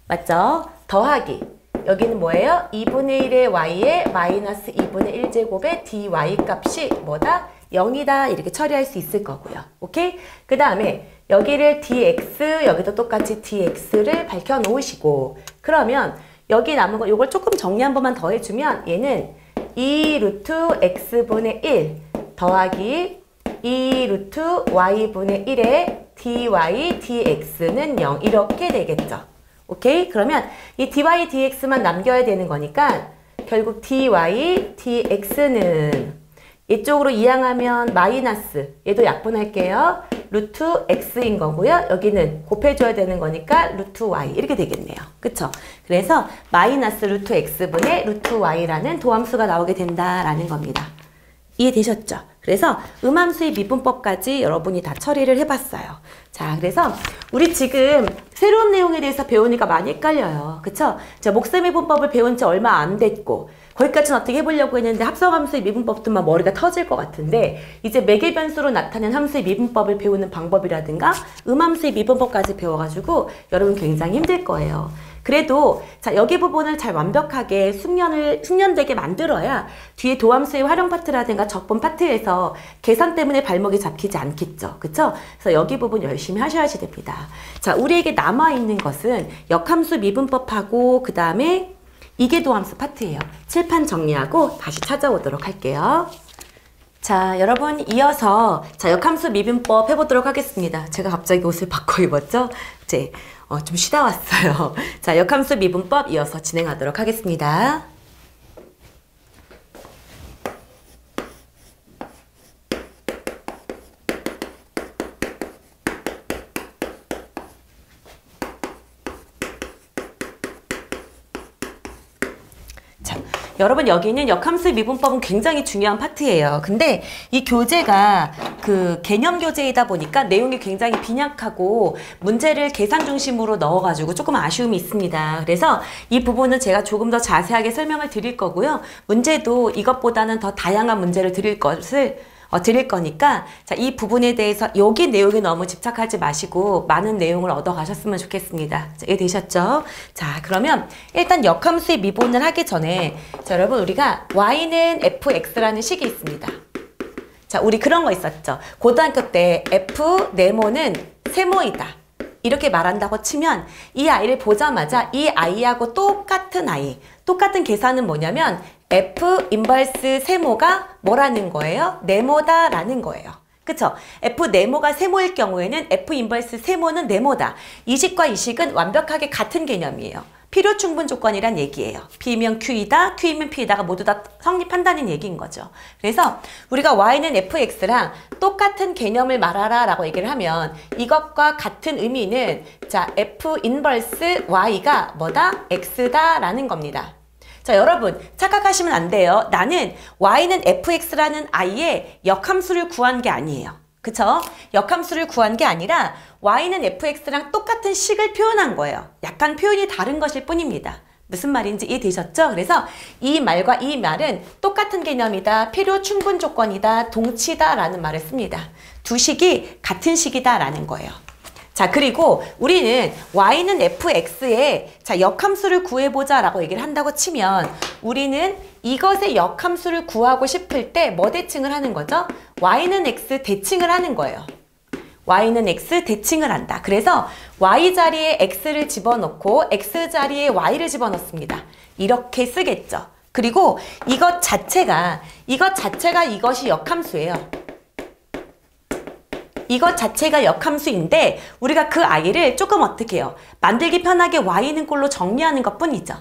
맞죠? 더하기 여기는 뭐예요? 2분의 1의 y의 마이너스 2분의 1제곱의 dy 값이 뭐다? 0이다. 이렇게 처리할 수 있을 거고요. 오케이? 그 다음에 여기를 dx, 여기도 똑같이 dx를 밝혀 놓으시고 그러면 여기 남은 거 이걸 조금 정리 한 번만 더 해주면 얘는 2 루트 x분의 1 더하기 2 루트 y분의 1의 dy, dx는 0 이렇게 되겠죠. 오케이? 그러면 이 dy, dx만 남겨야 되는 거니까 결국 dy, dx는 이쪽으로 이항하면 마이너스 얘도 약분할게요. 루트 x인 거고요. 여기는 곱해줘야 되는 거니까 루트 y 이렇게 되겠네요. 그쵸? 그래서 마이너스 루트 x분의 루트 y라는 도함수가 나오게 된다라는 겁니다. 이해되셨죠? 그래서 음함수의 미분법까지 여러분이 다 처리를 해봤어요. 자, 그래서 우리 지금 새로운 내용에 대해서 배우니까 많이 헷갈려요. 그쵸? 자, 목세 미분법을 배운 지 얼마 안 됐고 거기까지는 어떻게 해보려고 했는데 합성함수의 미분법도 막 머리가 터질 것 같은데 이제 매개변수로 나타낸 함수의 미분법을 배우는 방법이라든가 음함수의 미분법까지 배워가지고 여러분 굉장히 힘들 거예요. 그래도 자, 여기 부분을 잘 완벽하게 숙련되게 만들어야 뒤에 도함수의 활용 파트라든가 적분 파트에서 계산 때문에 발목이 잡히지 않겠죠. 그쵸? 그래서 여기 부분 열심히 하셔야지 됩니다. 자, 우리에게 남아있는 것은 역함수 미분법하고 그 다음에 이게 도함수 파트예요. 칠판 정리하고 다시 찾아오도록 할게요. 자, 여러분 이어서 자, 역함수 미분법 해보도록 하겠습니다. 제가 갑자기 옷을 바꿔 입었죠? 이제 좀 쉬다 왔어요. 자, 역함수 미분법 이어서 진행하도록 하겠습니다. 여러분 여기는 역함수 미분법은 굉장히 중요한 파트예요. 근데 이 교재가 그 개념 교재이다 보니까 내용이 굉장히 빈약하고 문제를 계산 중심으로 넣어가지고 조금 아쉬움이 있습니다. 그래서 이 부분은 제가 조금 더 자세하게 설명을 드릴 거고요. 문제도 이것보다는 더 다양한 문제를 드릴 것을 드릴 거니까 자, 이 부분에 대해서 여기 내용에 너무 집착하지 마시고 많은 내용을 얻어 가셨으면 좋겠습니다. 자, 이해되셨죠? 자, 그러면 일단 역함수의 미분을 하기 전에 자, 여러분 우리가 y는 fx라는 식이 있습니다. 자, 우리 그런 거 있었죠. 고등학교 때 f 네모는 세모이다. 이렇게 말한다고 치면 이 아이를 보자마자 이 아이하고 똑같은 아이, 똑같은 계산은 뭐냐면 F 인버스 세모가 뭐라는 거예요? 네모다 라는 거예요. 그쵸? F 네모가 세모일 경우에는 F 인버스 세모는 네모다. 이 식과 이 식은 완벽하게 같은 개념이에요. 필요 충분 조건이란 얘기예요. P면 Q이다, Q이면 P이다가 모두 다 성립한다는 얘기인 거죠. 그래서 우리가 Y는 fx랑 똑같은 개념을 말하라 라고 얘기를 하면 이것과 같은 의미는 자, F 인버스 Y가 뭐다? X다 라는 겁니다. 자, 여러분 착각하시면 안 돼요. 나는 Y는 fx라는 I의 역함수를 구한 게 아니에요. 그쵸? 역함수를 구한 게 아니라 y는 fx랑 똑같은 식을 표현한 거예요. 약간 표현이 다른 것일 뿐입니다. 무슨 말인지 이해되셨죠? 그래서 이 말과 이 말은 똑같은 개념이다, 필요 충분 조건이다, 동치다 라는 말을 씁니다. 두 식이 같은 식이다 라는 거예요. 자, 그리고 우리는 y는 fx의 자, 역함수를 구해보자 라고 얘기를 한다고 치면 우리는 이것의 역함수를 구하고 싶을 때 뭐 대칭을 하는 거죠? y는 x 대칭을 하는 거예요. y는 x 대칭을 한다. 그래서 y 자리에 x를 집어넣고 x 자리에 y를 집어넣습니다. 이렇게 쓰겠죠. 그리고 이것 자체가 이것이 역함수예요. 이것 자체가 역함수인데 우리가 그 아이를 조금 어떻게 해요? 만들기 편하게 y는 꼴로 정리하는 것 뿐이죠.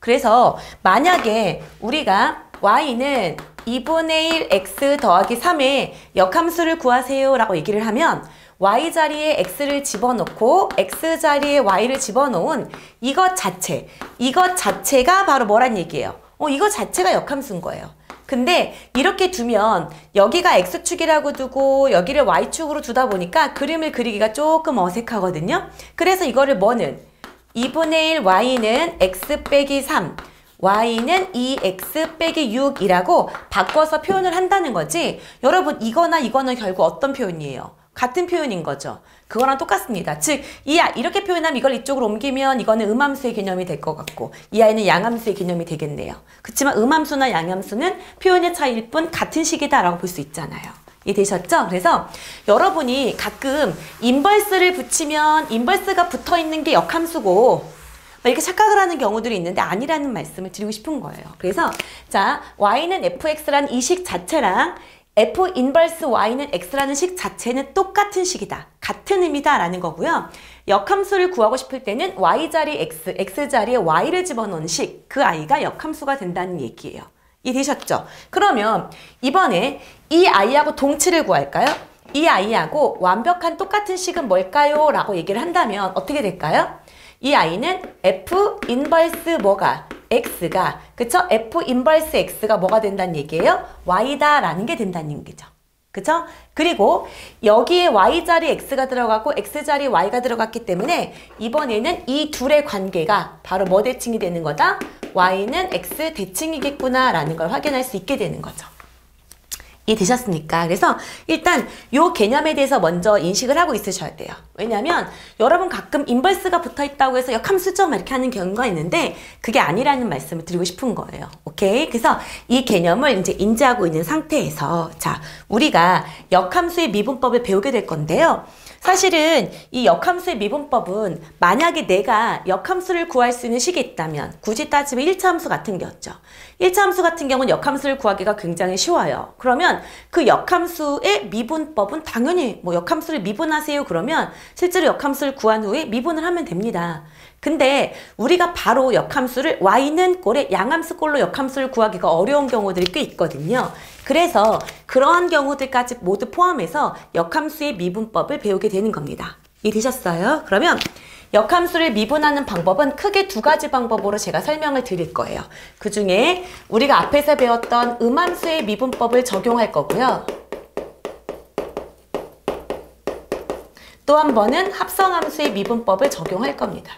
그래서 만약에 우리가 y는 2분의 1 x 더하기 3의 역함수를 구하세요 라고 얘기를 하면 y 자리에 x를 집어넣고 x 자리에 y를 집어넣은 이것 자체가 바로 뭐란 얘기예요? 이거 자체가 역함수인 거예요. 근데 이렇게 두면 여기가 x축이라고 두고 여기를 y축으로 두다 보니까 그림을 그리기가 조금 어색하거든요. 그래서 이거를 뭐는 2분의 1 y는 x 빼기 3 y는 2x 빼기 6이라고 바꿔서 표현을 한다는 거지. 여러분 이거는 결국 어떤 표현이에요? 같은 표현인 거죠. 그거랑 똑같습니다. 즉, 이렇게 표현하면 이걸 이쪽으로 옮기면 이거는 음함수의 개념이 될 것 같고 이 아이는 양함수의 개념이 되겠네요. 그렇지만 음함수나 양함수는 표현의 차이일 뿐 같은 식이다라고 볼 수 있잖아요. 이해되셨죠? 그래서 여러분이 가끔 인버스를 붙이면 인버스가 붙어있는 게 역함수고 이렇게 착각을 하는 경우들이 있는데 아니라는 말씀을 드리고 싶은 거예요. 그래서 자, y는 fx라는 이 식 자체랑 f 인버스 y는 x라는 식 자체는 똑같은 식이다. 같은 의미다 라는 거고요. 역함수를 구하고 싶을 때는 y 자리 x, x 자리에 y를 집어넣는 식, 그 아이가 역함수가 된다는 얘기예요. 이해되셨죠? 그러면 이번에 이 아이하고 동치를 구할까요? 이 아이하고 완벽한 똑같은 식은 뭘까요? 라고 얘기를 한다면 어떻게 될까요? 이 아이는 f 인버스 뭐가? x가, 그쵸? f 인버스 x가 뭐가 된다는 얘기예요? y다 라는 게 된다는 얘기죠. 그쵸? 그리고 여기에 y 자리 x가 들어가고 x 자리 y가 들어갔기 때문에 이번에는 이 둘의 관계가 바로 뭐 대칭이 되는 거다? y는 x 대칭이겠구나 라는 걸 확인할 수 있게 되는 거죠. 이해되셨습니까? 그래서 일단 요 개념에 대해서 먼저 인식을 하고 있으셔야 돼요. 왜냐면 여러분 가끔 인버스가 붙어있다고 해서 역함수점 이렇게 하는 경우가 있는데 그게 아니라는 말씀을 드리고 싶은 거예요. 오케이? 그래서 이 개념을 이제 인지하고 있는 상태에서 자, 우리가 역함수의 미분법을 배우게 될 건데요. 사실은 이 역함수의 미분법은 만약에 내가 역함수를 구할 수 있는 식이 있다면 굳이 따지면 1차 함수 같은 거였죠. 1차 함수 같은 경우는 역함수를 구하기가 굉장히 쉬워요. 그러면 그 역함수의 미분법은 당연히 뭐 역함수를 미분하세요 그러면 실제로 역함수를 구한 후에 미분을 하면 됩니다. 근데 우리가 바로 역함수를 y는 꼴에 양함수 꼴로 역함수를 구하기가 어려운 경우들이 꽤 있거든요. 그래서 그러한 경우들까지 모두 포함해서 역함수의 미분법을 배우게 되는 겁니다. 이해되셨어요? 그러면 역함수를 미분하는 방법은 크게 두 가지 방법으로 제가 설명을 드릴 거예요. 그 중에 우리가 앞에서 배웠던 음함수의 미분법을 적용할 거고요. 또 한 번은 합성함수의 미분법을 적용할 겁니다.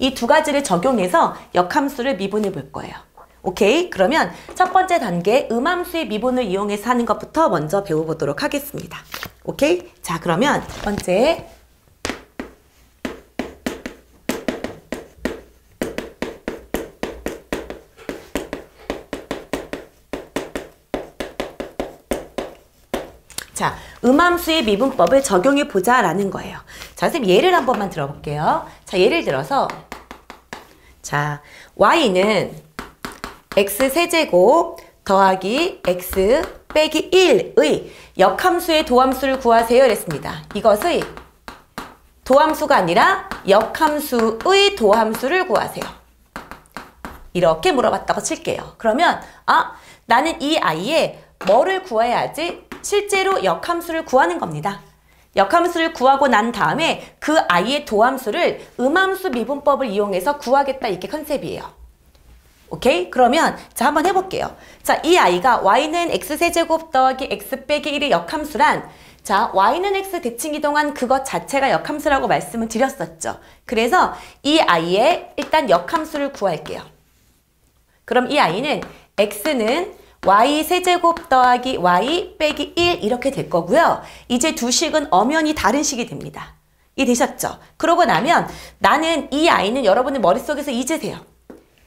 이 두 가지를 적용해서 역함수를 미분해 볼 거예요. 오케이? 그러면 첫 번째 단계 음함수의 미분을 이용해서 하는 것부터 먼저 배워보도록 하겠습니다. 오케이? 자, 그러면 첫 번째 자, 음함수의 미분법을 적용해 보자 라는 거예요. 자, 선생님 예를 한 번만 들어볼게요. 자, 예를 들어서 자, y는 x세제곱 더하기 x 빼기 1의 역함수의 도함수를 구하세요 이랬습니다. 이것의 도함수가 아니라 역함수의 도함수를 구하세요. 이렇게 물어봤다고 칠게요. 그러면 나는 이 아이의 뭐를 구해야지? 실제로 역함수를 구하는 겁니다. 역함수를 구하고 난 다음에 그 아이의 도함수를 음함수 미분법을 이용해서 구하겠다 이게 컨셉이에요. 오케이? 그러면 자 한번 해볼게요. 자, 이 아이가 y는 x세제곱 더하기 x 빼기 1의 역함수란 자, y는 x 대칭이동한 그것 자체가 역함수라고 말씀을 드렸었죠. 그래서 이 아이의 일단 역함수를 구할게요. 그럼 이 아이는 x는 y 세제곱 더하기 y 빼기 1 이렇게 될 거고요. 이제 두 식은 엄연히 다른 식이 됩니다. 이해되셨죠? 그러고 나면 나는 이 아이는 여러분의 머릿속에서 잊으세요.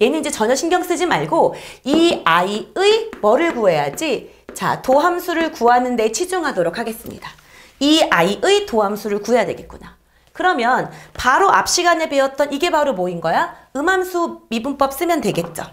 얘는 이제 전혀 신경 쓰지 말고 이 아이의 뭐를 구해야지? 자, 도함수를 구하는 데 치중하도록 하겠습니다. 이 아이의 도함수를 구해야 되겠구나. 그러면 바로 앞 시간에 배웠던 이게 바로 뭐인 거야? 음함수 미분법 쓰면 되겠죠.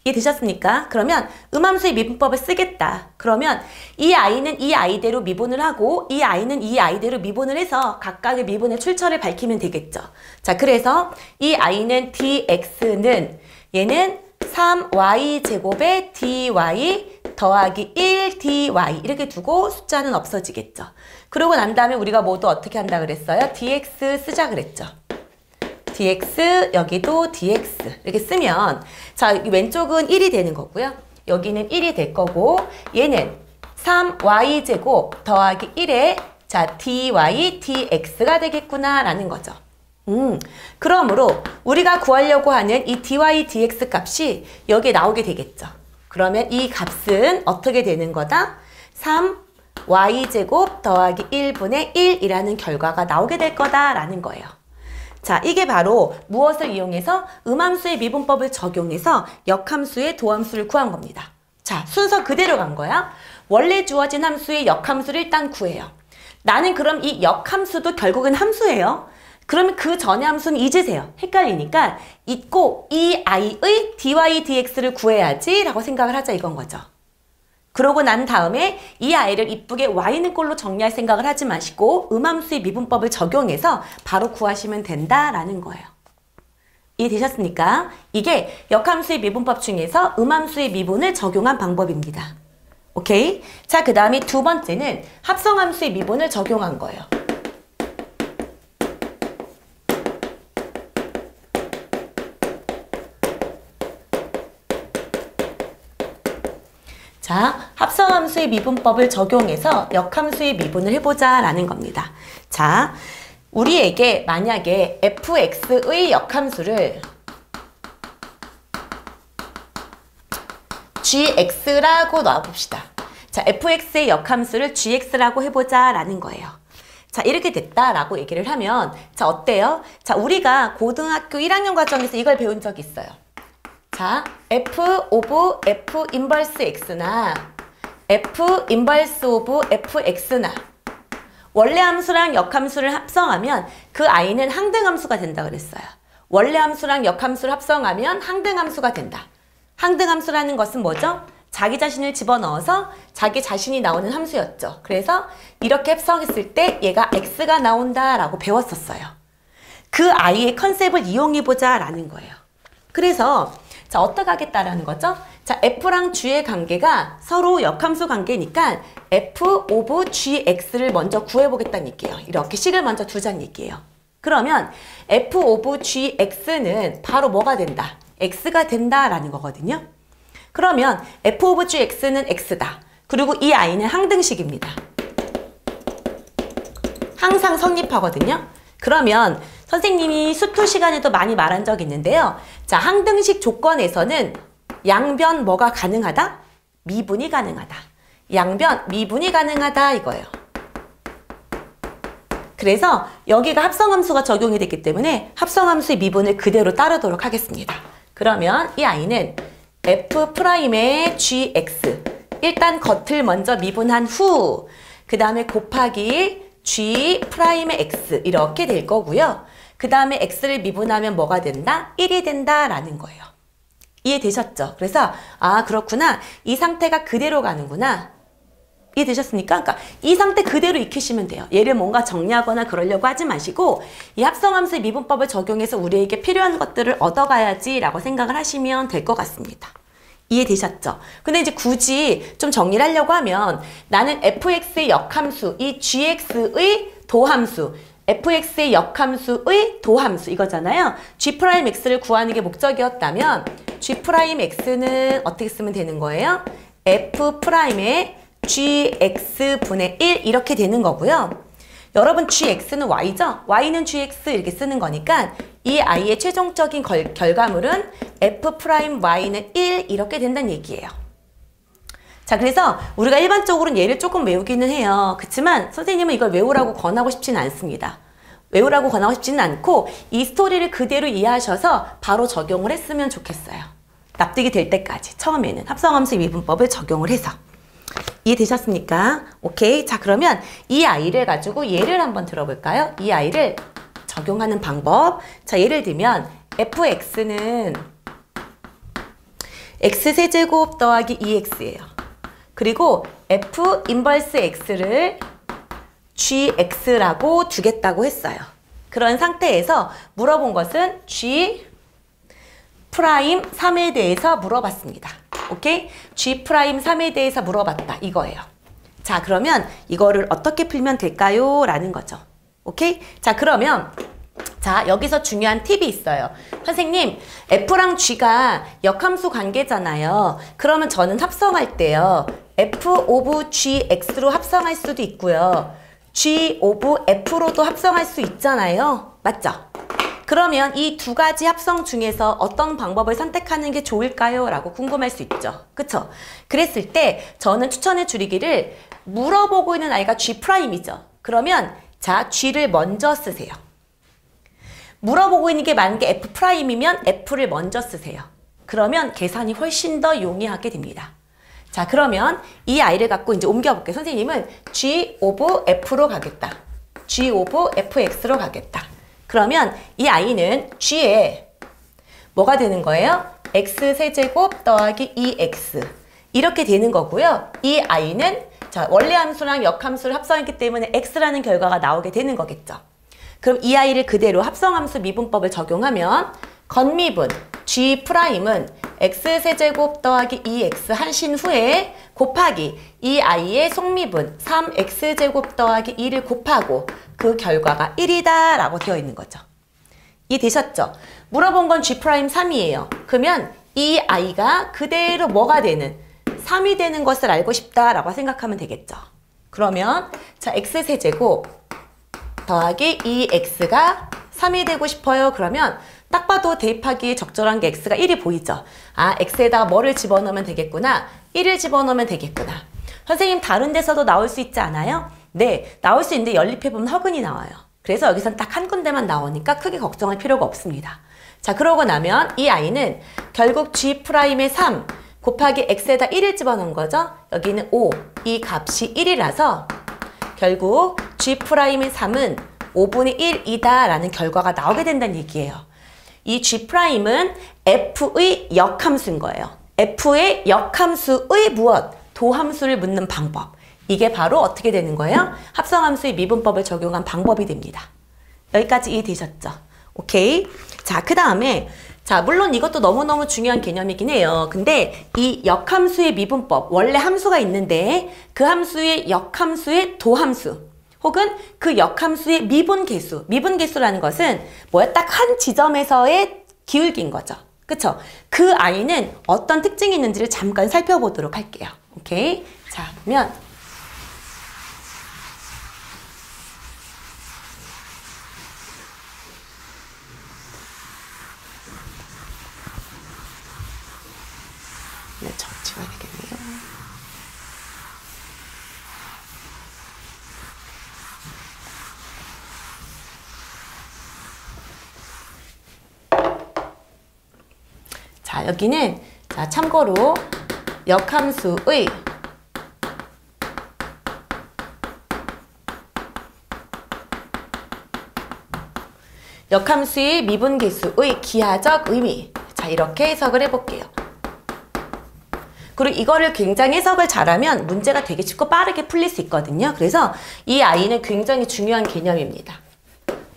이해되셨습니까? 그러면 음함수의 미분법을 쓰겠다. 그러면 이 아이는 이 아이대로 미분을 하고 이 아이는 이 아이대로 미분을 해서 각각의 미분의 출처를 밝히면 되겠죠. 자, 그래서 이 아이는 dx는 얘는 3y제곱에 dy 더하기 1dy 이렇게 두고 숫자는 없어지겠죠. 그러고 난 다음에 우리가 모두 어떻게 한다 그랬어요? dx 쓰자 그랬죠. dx 여기도 dx 이렇게 쓰면 자, 왼쪽은 1이 되는 거고요. 여기는 1이 될 거고 얘는 3y제곱 더하기 1에 자, dy dx가 되겠구나 라는 거죠. 그러므로 우리가 구하려고 하는 이 dy dx 값이 여기에 나오게 되겠죠. 그러면 이 값은 어떻게 되는 거다? 3y제곱 더하기 1분의 1이라는 결과가 나오게 될 거다라는 거예요. 자, 이게 바로 무엇을 이용해서 음함수의 미분법을 적용해서 역함수의 도함수를 구한 겁니다. 자, 순서 그대로 간 거야. 원래 주어진 함수의 역함수를 일단 구해요. 나는 그럼 이 역함수도 결국은 함수예요. 그러면 그 전의 함수는 잊으세요. 헷갈리니까 잊고 이 아이의 dy dx를 구해야지 라고 생각을 하자 이건 거죠. 그러고 난 다음에 이 아이를 이쁘게 y는 꼴로 정리할 생각을 하지 마시고 음함수의 미분법을 적용해서 바로 구하시면 된다라는 거예요. 이해되셨습니까? 이게 역함수의 미분법 중에서 음함수의 미분을 적용한 방법입니다. 오케이? 자, 그 다음에 두 번째는 합성함수의 미분을 적용한 거예요. 자, 합성함수의 미분법을 적용해서 역함수의 미분을 해보자 라는 겁니다. 자, 우리에게 만약에 fx의 역함수를 gx라고 놔봅시다. 자, fx의 역함수를 gx라고 해보자 라는 거예요. 자, 이렇게 됐다라고 얘기를 하면 자, 어때요? 자, 우리가 고등학교 1학년 과정에서 이걸 배운 적이 있어요. 자, f 오브 f 인버스 x나 f 인버스 오브 fx나 원래 함수랑 역함수를 합성하면 그 아이는 항등함수가 된다 그랬어요. 원래 함수랑 역함수를 합성하면 항등함수가 된다. 항등함수라는 것은 뭐죠? 자기 자신을 집어넣어서 자기 자신이 나오는 함수였죠. 그래서 이렇게 합성했을 때 얘가 x가 나온다라고 배웠었어요. 그 아이의 컨셉을 이용해보자 라는 거예요. 그래서 자, 어떻게 하겠다라는 거죠? 자, f랑 g의 관계가 서로 역함수 관계니까 f 오브 gx를 먼저 구해보겠다는 얘기예요. 이렇게 식을 먼저 두자는 얘기예요. 그러면 f 오브 gx는 바로 뭐가 된다? x가 된다라는 거거든요. 그러면 f 오브 gx는 x다. 그리고 이 아이는 항등식입니다. 항상 성립하거든요. 그러면 선생님이 수투 시간에도 많이 말한 적이 있는데요. 자, 항등식 조건에서는 양변 뭐가 가능하다? 미분이 가능하다. 양변 미분이 가능하다 이거예요. 그래서 여기가 합성함수가 적용이 됐기 때문에 합성함수의 미분을 그대로 따르도록 하겠습니다. 그러면 이 아이는 F'의 gx 일단 겉을 먼저 미분한 후 그 다음에 곱하기 G'의 x 이렇게 될 거고요. 그 다음에 x를 미분하면 뭐가 된다? 1이 된다라는 거예요. 이해되셨죠? 그래서 아 그렇구나. 이 상태가 그대로 가는구나. 이해되셨습니까? 그러니까 이 상태 그대로 익히시면 돼요. 얘를 뭔가 정리하거나 그러려고 하지 마시고 이 합성함수의 미분법을 적용해서 우리에게 필요한 것들을 얻어가야지 라고 생각을 하시면 될 것 같습니다. 이해되셨죠? 근데 이제 굳이 좀 정리를 하려고 하면 나는 fx의 역함수, 이 gx의 도함수, fx의 역함수의 도함수 이거잖아요. g'x를 구하는 게 목적이었다면 g'x는 어떻게 쓰면 되는 거예요? f'의 gx분의 1 이렇게 되는 거고요. 여러분 gx는 y죠? y는 gx 이렇게 쓰는 거니까 이 아이의 최종적인 결과물은 f'y는 1 이렇게 된다는 얘기예요. 자, 그래서 우리가 일반적으로는 얘를 조금 외우기는 해요. 그렇지만 선생님은 이걸 외우라고 권하고 싶지는 않습니다. 외우라고 권하고 싶지는 않고 이 스토리를 그대로 이해하셔서 바로 적용을 했으면 좋겠어요. 납득이 될 때까지 처음에는 합성함수 미분법을 적용을 해서. 이해되셨습니까? 오케이. 자, 그러면 이 아이를 가지고 예를 한번 들어볼까요? 이 아이를 적용하는 방법. 자, 예를 들면 fx는 x세제곱 더하기 2x예요. 그리고 f 인버스 x를 gx라고 두겠다고 했어요. 그런 상태에서 물어본 것은 g 프라임 3에 대해서 물어봤습니다. 오케이? g 프라임 3에 대해서 물어봤다 이거예요. 자, 그러면 이거를 어떻게 풀면 될까요? 라는 거죠. 오케이? 자, 그러면 자, 여기서 중요한 팁이 있어요. 선생님, f랑 g가 역함수 관계잖아요. 그러면 저는 합성할 때요. f 오브 gx로 합성할 수도 있고요. g 오브 f로도 합성할 수 있잖아요. 맞죠? 그러면 이 두 가지 합성 중에서 어떤 방법을 선택하는 게 좋을까요? 라고 궁금할 수 있죠. 그쵸? 그랬을 때 저는 추천해 드리기를 물어보고 있는 아이가 G'이죠. 그러면 자, G를 먼저 쓰세요. 물어보고 있는 게 만약에 F'이면 F를 먼저 쓰세요. 그러면 계산이 훨씬 더 용이하게 됩니다. 자, 그러면 이 아이를 갖고 이제 옮겨볼게요. 선생님은 G 오브 F로 가겠다. G 오브 FX로 가겠다. 그러면 이 아이는 g에 뭐가 되는 거예요? x세제곱 더하기 2x 이렇게 되는 거고요. 이 a는 자, 원래 함수랑 역함수를 합성했기 때문에 x라는 결과가 나오게 되는 거겠죠. 그럼 이 a를 그대로 합성함수 미분법을 적용하면 건미분 g'은 x세제곱 더하기 2x 하신 후에 곱하기 이 a의 속미분 3x제곱 더하기 2를 곱하고 그 결과가 1이다 라고 되어 있는 거죠. 이해되셨죠? 물어본 건 G'3이에요. 그러면 이 a가 그대로 뭐가 되는 3이 되는 것을 알고 싶다라고 생각하면 되겠죠. 그러면 자, x세제곱 더하기 2x가 3이 되고 싶어요. 그러면 딱 봐도 대입하기에 적절한 게 x가 1이 보이죠? 아, x에다가 뭐를 집어넣으면 되겠구나. 1을 집어넣으면 되겠구나. 선생님 다른 데서도 나올 수 있지 않아요? 네, 나올 수 있는데 연립해보면 허근이 나와요. 그래서 여기선 딱 한 군데만 나오니까 크게 걱정할 필요가 없습니다. 자, 그러고 나면 이 a는 결국 G'의 3 곱하기 x에다 1을 집어넣은 거죠? 여기는 5, 이 값이 1이라서 결국 G'의 3은 5분의 1이다 라는 결과가 나오게 된다는 얘기예요. 이 G'은 f의 역함수인 거예요. f의 역함수의 무엇? 도함수를 묻는 방법. 이게 바로 어떻게 되는 거예요? 합성함수의 미분법을 적용한 방법이 됩니다. 여기까지 이해되셨죠? 오케이. 자, 그 다음에 자, 물론 이것도 너무너무 중요한 개념이긴 해요. 근데 이 역함수의 미분법, 원래 함수가 있는데 그 함수의 역함수의 도함수 혹은 그 역함수의 미분계수. 미분계수라는 것은 뭐야? 딱 한 지점에서의 기울기인 거죠. 그쵸? 그 a는 어떤 특징이 있는지를 잠깐 살펴보도록 할게요. 오케이? 자, 그러면 자, 여기는 자, 참고로 역함수의 역함수의 미분계수의 기하적 의미. 자, 이렇게 해석을 해볼게요. 그리고 이거를 굉장히 해석을 잘하면 문제가 되게 쉽고 빠르게 풀릴 수 있거든요. 그래서 이 아이는 굉장히 중요한 개념입니다.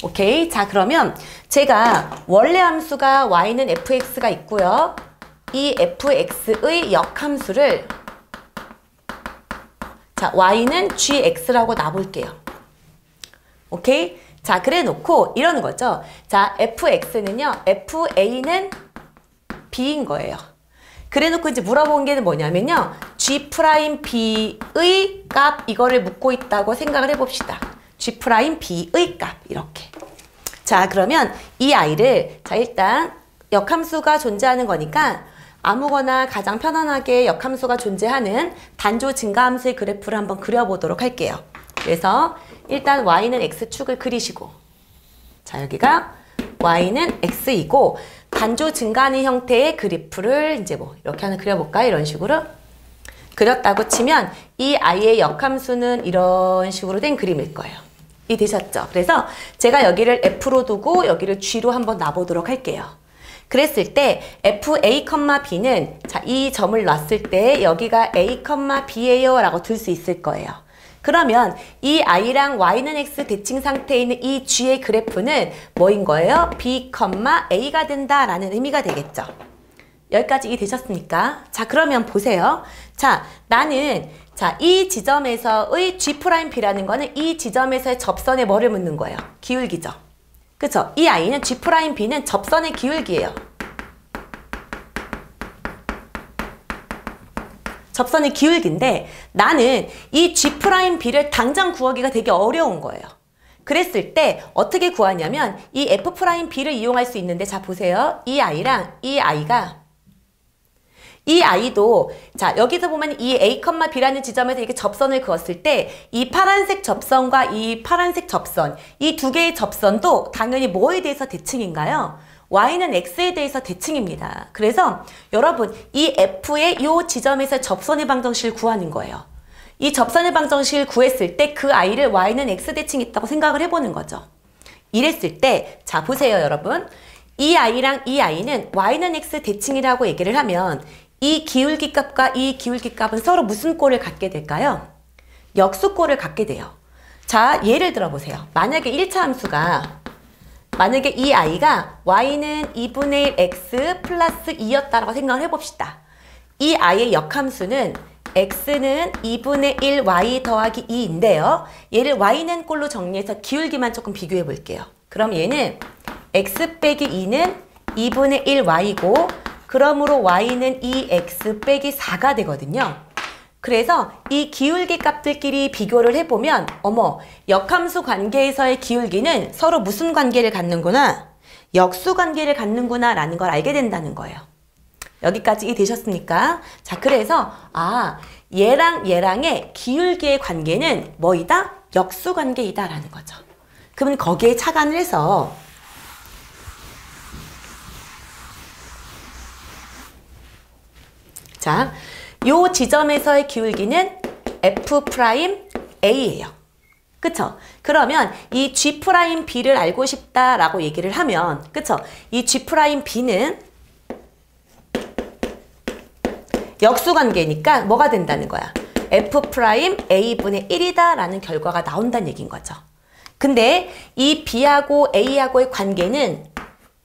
오케이. 자, 그러면 제가 원래 함수가 y는 fx가 있고요. 이 fx의 역함수를 자, y는 gx라고 놔볼게요. 오케이. 자, 그래 놓고 이러는 거죠. 자, fx는요. fa는 b인 거예요. 그래 놓고 이제 물어본 게 뭐냐면요. G'B의 값 이거를 묻고 있다고 생각을 해봅시다. G'B의 값 이렇게. 자, 그러면 이 아이를 자, 일단 역함수가 존재하는 거니까 아무거나 가장 편안하게 역함수가 존재하는 단조 증가함수의 그래프를 한번 그려보도록 할게요. 그래서 일단 y는 x축을 그리시고 자, 여기가 y는 x이고 단조 증가하는 형태의 그래프를 이제 뭐 이렇게 하나 그려볼까? 이런 식으로 그렸다고 치면 이 아이의 역함수는 이런 식으로 된 그림일 거예요. 이해되셨죠? 그래서 제가 여기를 f로 두고 여기를 g로 한번 놔보도록 할게요. 그랬을 때 fa, b는 자, 이 점을 놨을 때 여기가 a, b예요 라고 둘 수 있을 거예요. 그러면 이 i랑 y는 x 대칭 상태에 있는 이 g의 그래프는 뭐인 거예요? b, a가 된다라는 의미가 되겠죠. 여기까지 이해되셨습니까? 자, 그러면 보세요. 자, 나는 자, 이 지점에서의 G'B라는 거는 이 지점에서의 접선에 뭐를 묻는 거예요? 기울기죠. 그쵸? 이 i는 G'B는 접선의 기울기예요. 접선의 기울기인데 나는 이 G'B를 당장 구하기가 되게 어려운 거예요. 그랬을 때 어떻게 구하냐면 이 F'B를 이용할 수 있는데 자, 보세요. 이 i랑 이 i도 자, 여기서 보면 이 A, B라는 지점에서 이렇게 접선을 그었을 때 이 파란색 접선과 이 파란색 접선 이 두 개의 접선도 당연히 뭐에 대해서 대칭인가요? y는 x에 대해서 대칭입니다. 그래서 여러분 이 f의 이 지점에서 접선의 방정식을 구하는 거예요. 이 접선의 방정식을 구했을 때 그 i를 y는 x 대칭이 있다고 생각을 해보는 거죠. 이랬을 때 자, 보세요 여러분. 이 i랑 이 i는 y는 x 대칭이라고 얘기를 하면 이 기울기 값과 이 기울기 값은 서로 무슨 꼴을 갖게 될까요? 역수꼴을 갖게 돼요. 자, 예를 들어 보세요. 만약에 1차 함수가 만약에 이 i가 y는 2분의 1 x 플러스 2였다라고 생각을 해봅시다. 이 i의 역함수는 x는 2분의 1 y 더하기 2인데요. 얘를 y는 꼴로 정리해서 기울기만 조금 비교해 볼게요. 그럼 얘는 x 빼기 2는 2분의 1 y고 그러므로 y는 2x 빼기 4가 되거든요. 그래서 이 기울기 값들끼리 비교를 해보면 어머, 역함수 관계에서의 기울기는 서로 무슨 관계를 갖는구나? 역수 관계를 갖는구나 라는 걸 알게 된다는 거예요. 여기까지 이해되셨습니까? 자, 그래서 아, 얘랑 얘랑의 기울기의 관계는 뭐이다? 역수 관계이다 라는 거죠. 그러면 거기에 착안을 해서 자, 요 지점에서의 기울기는 F'A예요. 그쵸? 그러면 이 G'B를 알고 싶다라고 얘기를 하면, 그쵸? 이 G'B는 역수관계니까 뭐가 된다는 거야? F'A분의 1이다 라는 결과가 나온다는 얘기인 거죠. 근데 이 B하고 A하고의 관계는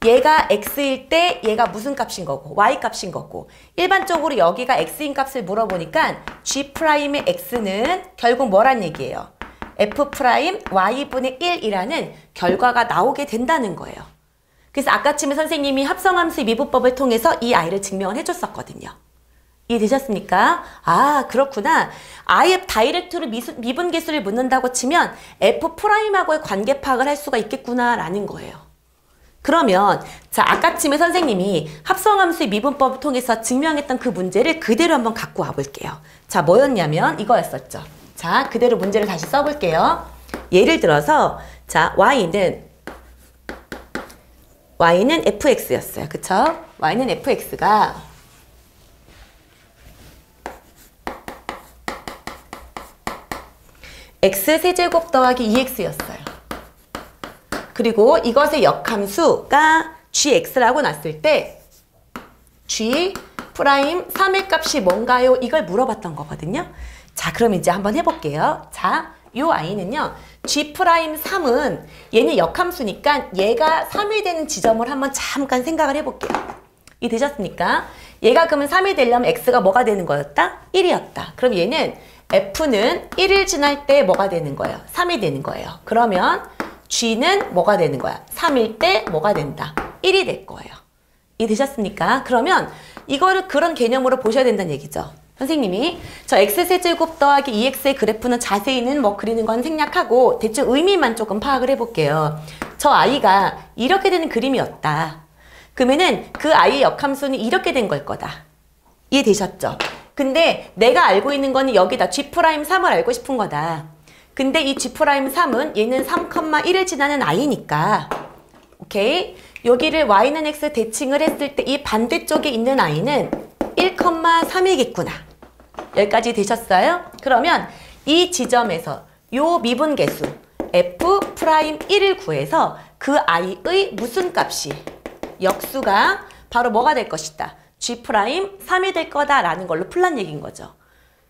얘가 x일 때 얘가 무슨 값인 거고 y 값인 거고 일반적으로 여기가 x인 값을 물어보니까 G'의 x는 결국 뭐란 얘기예요? F'y분의 1이라는 결과가 나오게 된다는 거예요. 그래서 아까쯤에 선생님이 합성함수의 미분법을 통해서 이 아이를 증명을 해줬었거든요. 이해되셨습니까? 아, 그렇구나. 아예 다이렉트로 미분계수를 묻는다고 치면 F'하고의 관계 파악을 할 수가 있겠구나 라는 거예요. 그러면 자, 아까쯤에 선생님이 합성함수의 미분법을 통해서 증명했던 그 문제를 그대로 한번 갖고 와볼게요. 자, 뭐였냐면 이거였었죠. 자, 그대로 문제를 다시 써볼게요. 예를 들어서 자, y는 y는 fx였어요. 그쵸? y는 fx가 x세제곱 더하기 2x였어요. 그리고 이것의 역함수가 gx라고 놨을 때 g 프라임 3의 값이 뭔가요? 이걸 물어봤던 거거든요. 자, 그럼 이제 한번 해볼게요. 자, 요 i는요. g 프라임 3은 얘는 역함수니까 얘가 3이 되는 지점을 한번 잠깐 생각을 해볼게요. 이 되셨습니까? 얘가 그러면 3이 되려면 x가 뭐가 되는 거였다? 1이었다. 그럼 얘는 f는 1을 지날 때 뭐가 되는 거예요? 3이 되는 거예요. 그러면 g는 뭐가 되는 거야? 3일 때 뭐가 된다? 1이 될 거예요. 이 되셨습니까? 그러면 이거를 그런 개념으로 보셔야 된다는 얘기죠. 선생님이 저 x세제곱 더하기 2x의 그래프는 자세히는 뭐 그리는 건 생략하고 대충 의미만 조금 파악을 해볼게요. 저 아이가 이렇게 되는 그림이었다. 그러면은 그 아이의 역함수는 이렇게 된 걸 거다. 이해되셨죠? 근데 내가 알고 있는 거는 여기다 g'3을 알고 싶은 거다. 근데 이 g'3은 얘는 3,1을 지나는 i니까 오케이? 여기를 y는 x 대칭을 했을 때 이 반대쪽에 있는 i는 1,3이겠구나. 여기까지 되셨어요? 그러면 이 지점에서 요 미분계수 f'1을 구해서 그 i의 무슨 값이 역수가 바로 뭐가 될 것이다. g'3이 될 거다라는 걸로 풀란 얘기인 거죠.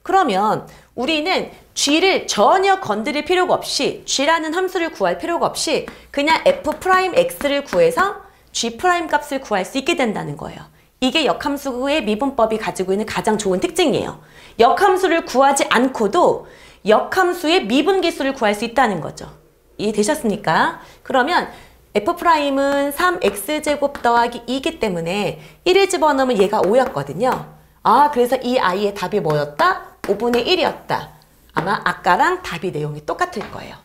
그러면 우리는 g를 전혀 건드릴 필요가 없이 g라는 함수를 구할 필요가 없이 그냥 f'x를 구해서 g' 값을 구할 수 있게 된다는 거예요. 이게 역함수의 미분법이 가지고 있는 가장 좋은 특징이에요. 역함수를 구하지 않고도 역함수의 미분계수를 구할 수 있다는 거죠. 이해되셨습니까? 그러면 f'은 3x제곱 더하기 2이기 때문에 1을 집어넣으면 얘가 5였거든요. 아, 그래서 이 i의 답이 뭐였다? 5분의 1이었다. 아마 아까랑 답이 내용이 똑같을 거예요.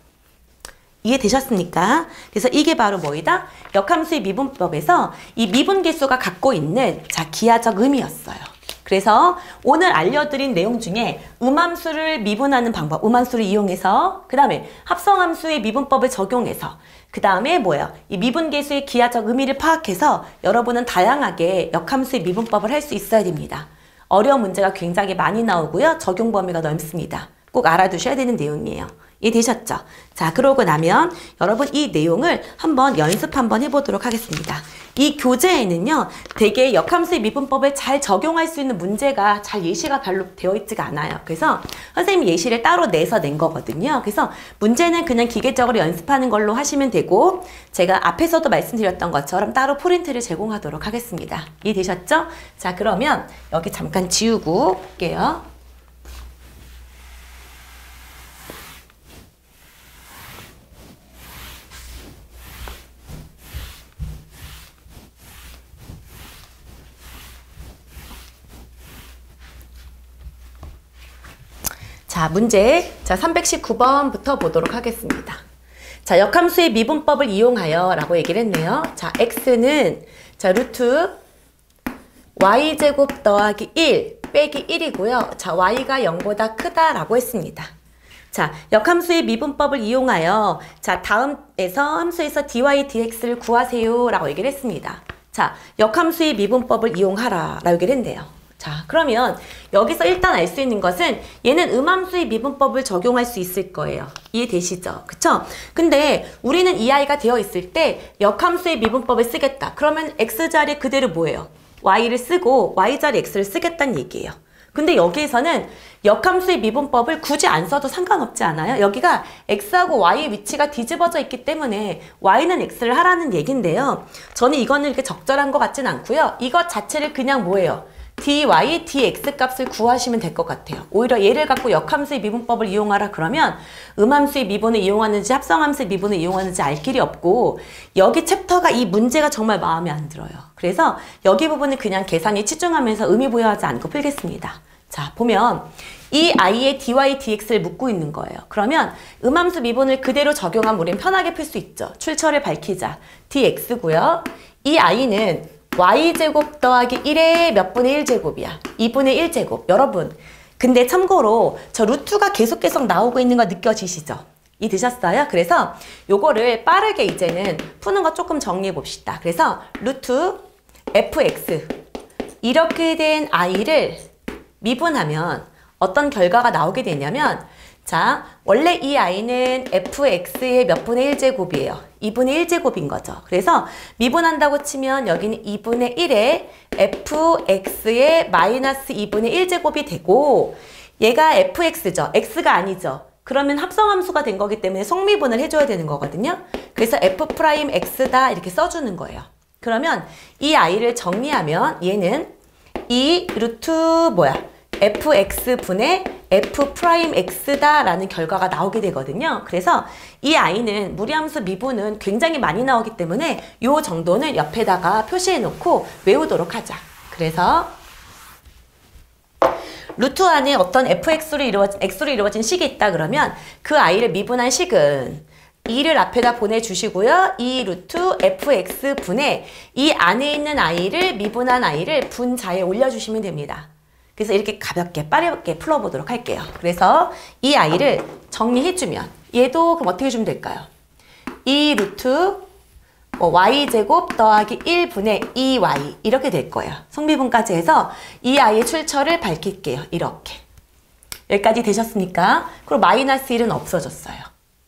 이해되셨습니까? 그래서 이게 바로 뭐이다? 역함수의 미분법에서 이 미분계수가 갖고 있는 기하적 의미였어요. 그래서 오늘 알려드린 내용 중에 음함수를 미분하는 방법, 음함수를 이용해서 그 다음에 합성함수의 미분법을 적용해서 그 다음에 뭐예요? 이 미분계수의 기하적 의미를 파악해서 여러분은 다양하게 역함수의 미분법을 할 수 있어야 됩니다. 어려운 문제가 굉장히 많이 나오고요. 적용 범위가 넓습니다. 꼭 알아두셔야 되는 내용이에요. 이해되셨죠? 자, 그러고 나면 여러분 이 내용을 한번 연습 한번 해보도록 하겠습니다. 이 교재에는요, 되게 역함수의 미분법을 잘 적용할 수 있는 문제가 잘 예시가 별로 되어 있지가 않아요. 그래서 선생님이 예시를 따로 내서 낸 거거든요. 그래서 문제는 그냥 기계적으로 연습하는 걸로 하시면 되고 제가 앞에서도 말씀드렸던 것처럼 따로 프린트를 제공하도록 하겠습니다. 이해되셨죠? 자, 그러면 여기 잠깐 지우고 올게요. 자, 문제 319번부터 보도록 하겠습니다. 자, 역함수의 미분법을 이용하여 라고 얘기를 했네요. 자, x는 루트 y제곱 더하기 1 빼기 1이고요. 자, y가 0보다 크다라고 했습니다. 자, 역함수의 미분법을 이용하여 다음에서 함수에서 dy, dx를 구하세요 라고 얘기를 했습니다. 자, 역함수의 미분법을 이용하라 라고 얘기를 했네요. 자, 그러면 여기서 일단 알 수 있는 것은 얘는 음함수의 미분법을 적용할 수 있을 거예요. 이해되시죠? 그쵸? 근데 우리는 이 아이가 되어 있을 때 역함수의 미분법을 쓰겠다. 그러면 x자리 그대로 뭐예요? y를 쓰고 y자리 x를 쓰겠다는 얘기예요. 근데 여기에서는 역함수의 미분법을 굳이 안 써도 상관없지 않아요? 여기가 x하고 y의 위치가 뒤집어져 있기 때문에 y는 x를 하라는 얘기인데요. 저는 이거는 이렇게 적절한 것 같진 않고요. 이것 자체를 그냥 뭐예요? dy, dx 값을 구하시면 될 것 같아요. 오히려 얘를 갖고 역함수의 미분법을 이용하라 그러면 음함수의 미분을 이용하는지 합성함수의 미분을 이용하는지 알 길이 없고 여기 챕터가 이 문제가 정말 마음에 안 들어요. 그래서 여기 부분은 그냥 계산에 치중하면서 의미 부여하지 않고 풀겠습니다. 자, 보면 이 i의 dy, dx를 묻고 있는 거예요. 그러면 음함수 미분을 그대로 적용하면 우리는 편하게 풀 수 있죠. 출처를 밝히자. dx고요. 이 i는 y제곱 더하기 1의 몇 분의 1제곱이야? 2분의 1제곱. 여러분, 근데 참고로 저 루트가 계속 나오고 있는 거 느껴지시죠? 이해되셨어요? 그래서 요거를 빠르게 이제는 푸는 거 조금 정리해 봅시다. 그래서 루트 fx 이렇게 된 i를 미분하면 어떤 결과가 나오게 되냐면 자, 원래 이 i는 fx의 몇 분의 1제곱이에요. 2분의 1제곱인 거죠. 그래서 미분한다고 치면 여기는 2분의 1에 fx의 마이너스 2분의 1제곱이 되고 얘가 fx죠. x가 아니죠. 그러면 합성함수가 된 거기 때문에 속미분을 해줘야 되는 거거든요. 그래서 f'x다 이렇게 써주는 거예요. 그러면 이 i를 정리하면 얘는 이 루트 fx분의 f'x다 라는 결과가 나오게 되거든요. 그래서 이 i는 무리함수 미분은 굉장히 많이 나오기 때문에 요 정도는 옆에다가 표시해 놓고 외우도록 하자. 그래서 루트 안에 어떤 x로 이루어진 식이 있다 그러면 그 i를 미분한 식은 2를 앞에다 보내주시고요. 이 루트 fx분의 이 안에 있는 i를 미분한 i를 분자에 올려주시면 됩니다. 그래서 이렇게 가볍게 빠르게 풀어보도록 할게요. 그래서 이 i를 정리해주면 얘도 그럼 어떻게 주면 될까요? 이 루트 y제곱 더하기 1분의 2y 이렇게 될 거예요. 성미분까지 해서 이 i의 출처를 밝힐게요. 이렇게. 여기까지 되셨습니까? 그리고 마이너스 1은 없어졌어요.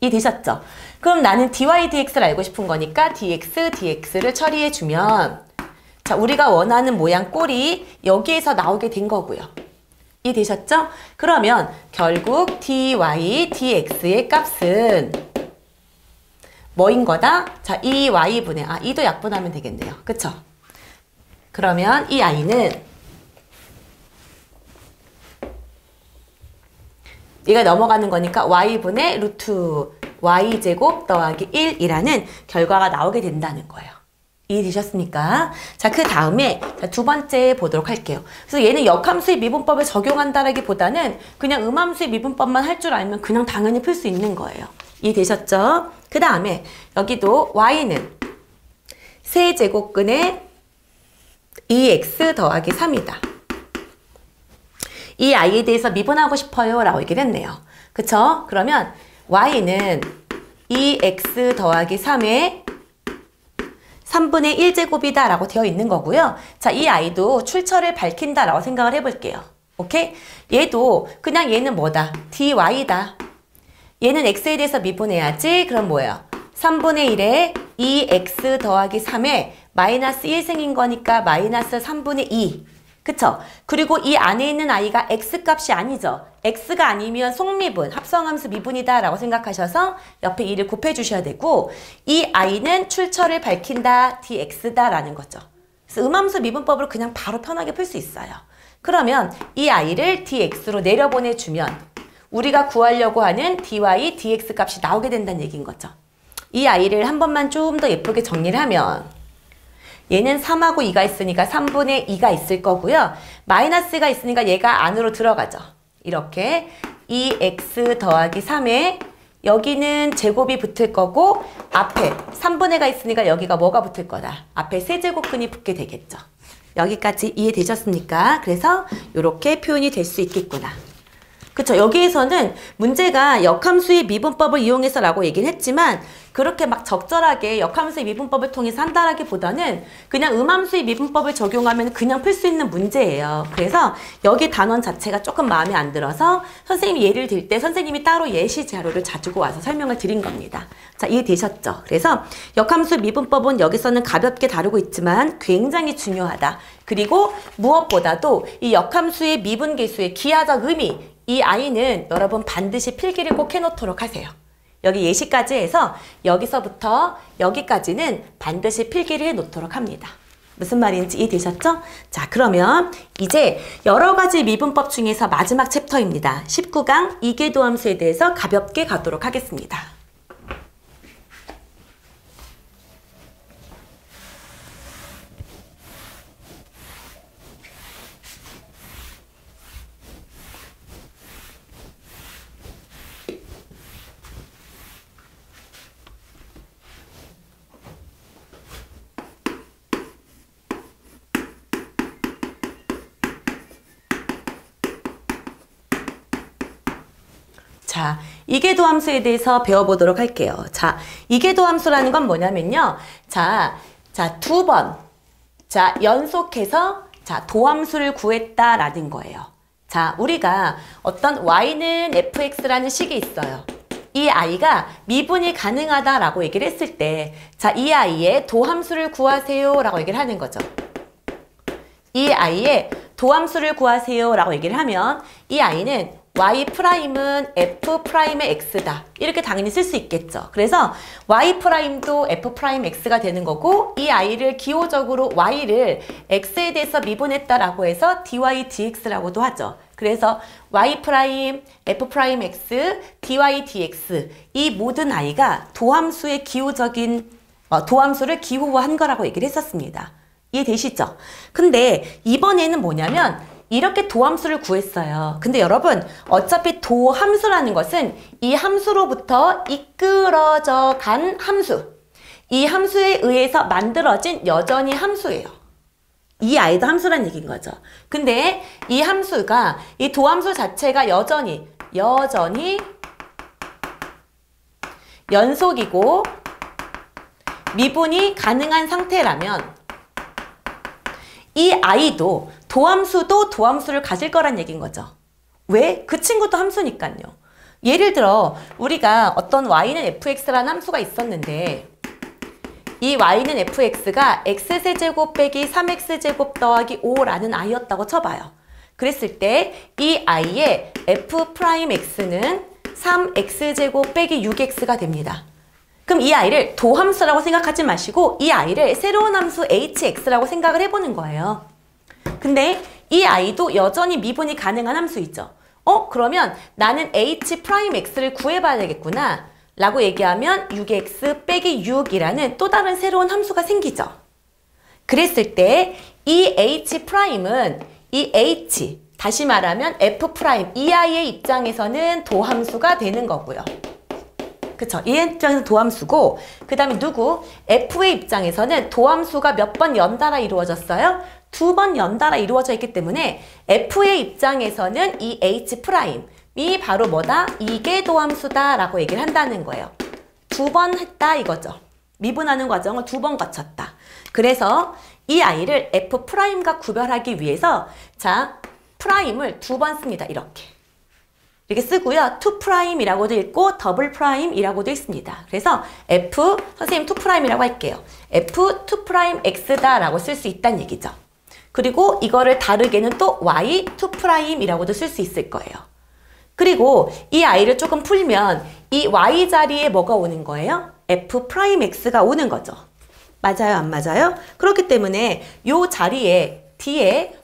이해되셨죠? 그럼 나는 dy, dx를 알고 싶은 거니까 dx, dx를 처리해주면 자, 우리가 원하는 모양 꼴이 여기에서 나오게 된 거고요. 이해되셨죠? 그러면 결국 dy, dx의 값은 뭐인 거다? 자, 2y분의, 이도 약분하면 되겠네요. 그쵸? 그러면 이 i는 얘가 넘어가는 거니까 y분의 루트 y제곱 더하기 1이라는 결과가 나오게 된다는 거예요. 이해되셨습니까? 자, 그 다음에 두 번째 보도록 할게요. 그래서 얘는 역함수의 미분법을 적용한다라기보다는 그냥 음함수의 미분법만 할 줄 알면 그냥 당연히 풀 수 있는 거예요. 이해되셨죠? 그 다음에 여기도 y는 세제곱근의 2x 더하기 3이다. 이 i에 대해서 미분하고 싶어요 라고 얘기를 했네요. 그쵸? 그러면 y는 2x 더하기 3의 3분의 1제곱이다 라고 되어 있는 거고요. 자, 이 i도 출처를 밝힌다 라고 생각을 해볼게요. 오케이? 얘도 그냥 얘는 뭐다? dy다. 얘는 x에 대해서 미분해야지. 그럼 뭐예요? 3분의 1에 2x 더하기 3에 마이너스 1승인 거니까 마이너스 3분의 2. 그쵸? 그리고 이 안에 있는 i가 x값이 아니죠. x가 아니면 속미분, 합성함수 미분이다 라고 생각하셔서 옆에 2를 곱해주셔야 되고 이 i는 출처를 밝힌다, dx다 라는 거죠. 그래서 음함수 미분법으로 그냥 바로 편하게 풀 수 있어요. 그러면 이 i를 dx로 내려보내주면 우리가 구하려고 하는 dy, dx 값이 나오게 된다는 얘기인 거죠. 이 i를 한 번만 좀 더 예쁘게 정리를 하면 얘는 3하고 2가 있으니까 3분의 2가 있을 거고요. 마이너스가 있으니까 얘가 안으로 들어가죠. 이렇게 2x 더하기 3에 여기는 제곱이 붙을 거고 앞에 3분의 가 있으니까 여기가 뭐가 붙을 거다. 앞에 세제곱근이 붙게 되겠죠. 여기까지 이해되셨습니까? 그래서 이렇게 표현이 될 수 있겠구나. 그쵸? 여기에서는 문제가 역함수의 미분법을 이용해서 라고 얘기는 했지만 그렇게 막 적절하게 역함수의 미분법을 통해서 한다라기보다는 그냥 음함수의 미분법을 적용하면 그냥 풀 수 있는 문제예요. 그래서 여기 단원 자체가 조금 마음에 안 들어서 선생님이 예를 들 때 선생님이 따로 예시 자료를 가지고 와서 설명을 드린 겁니다. 자, 이해되셨죠? 그래서 역함수 미분법은 여기서는 가볍게 다루고 있지만 굉장히 중요하다. 그리고 무엇보다도 이 역함수의 미분계수의 기하적 의미 이 i는 여러분 반드시 필기를 꼭 해놓도록 하세요. 여기 예시까지 해서 여기서부터 여기까지는 반드시 필기를 해놓도록 합니다. 무슨 말인지 이해되셨죠? 자, 그러면 이제 여러 가지 미분법 중에서 마지막 챕터입니다. 19강 이계도함수에 대해서 가볍게 가도록 하겠습니다. 자, 이계도 함수에 대해서 배워보도록 할게요. 자, 이계도 함수라는 건 뭐냐면요. 자, 두 번. 자, 연속해서 자, 도함수를 구했다라는 거예요. 자, 우리가 어떤 y는 fx라는 식이 있어요. 이 아이가 미분이 가능하다라고 얘기를 했을 때, 자, 이 아이의 도함수를 구하세요 라고 얘기를 하는 거죠. 이 아이의 도함수를 구하세요 라고 얘기를 하면 이 아이는 y'은 f'의 x다. 이렇게 당연히 쓸 수 있겠죠. 그래서 y'도 f'x가 되는 거고 이 아이를 기호적으로 y를 x에 대해서 미분했다라고 해서 dy dx라고도 하죠. 그래서 y', f'x, dy dx 이 모든 아이가 도함수의 기호적인 도함수를 기호화한 거라고 얘기를 했었습니다. 이해되시죠? 근데 이번에는 뭐냐면 이렇게 도함수를 구했어요. 근데 여러분 어차피 도함수라는 것은 이 함수로부터 이끌어져 간 함수. 이 함수에 의해서 만들어진 여전히 함수예요. 이 아이도 함수란 얘기인 거죠. 근데 이 함수가 이 도함수 자체가 여전히 연속이고 미분이 가능한 상태라면 이 아이도 도함수도 도함수를 가질 거란 얘기인 거죠. 왜? 그 친구도 함수니까요. 예를 들어 우리가 어떤 y는 fx라는 함수가 있었는데 이 y는 fx가 x세제곱 빼기 3x제곱 더하기 5라는 아이였다고 쳐봐요. 그랬을 때 이 아이의 f'x는 3x제곱 빼기 6x가 됩니다. 그럼 이 아이를 도함수라고 생각하지 마시고 이 아이를 새로운 함수 hx라고 생각을 해보는 거예요. 근데 이 아이도 여전히 미분이 가능한 함수이죠. 그러면 나는 h'x를 구해봐야 되겠구나 라고 얘기하면 6x 빼기 6이라는 또 다른 새로운 함수가 생기죠. 그랬을 때 이 h'은 이 h, 다시 말하면 f' 이 아이의 입장에서는 도함수가 되는 거고요. 그쵸? 이 입장에서는 도함수고 그 다음에 누구? f의 입장에서는 도함수가 몇 번 연달아 이루어졌어요? 2번 연달아 이루어져 있기 때문에 f의 입장에서는 이 h'이 바로 뭐다? 이게 도함수다 라고 얘기를 한다는 거예요. 2번 했다 이거죠. 미분하는 과정을 2번 거쳤다. 그래서 이 아이를 f'과 구별하기 위해서 자, 프라임을 2번 씁니다. 이렇게 쓰고요. 2'이라고도 읽고 더블 프라임이라고도 읽습니다. 그래서 선생님 2'이라고 할게요. f2'x다 라고 쓸 수 있다는 얘기죠. 그리고 이거를 다르게는 또 y2'이라고도 쓸 수 있을 거예요. 그리고 이 아이를 조금 풀면 이 y 자리에 뭐가 오는 거예요? f'x가 오는 거죠. 맞아요? 안 맞아요? 그렇기 때문에 이 자리에 뒤에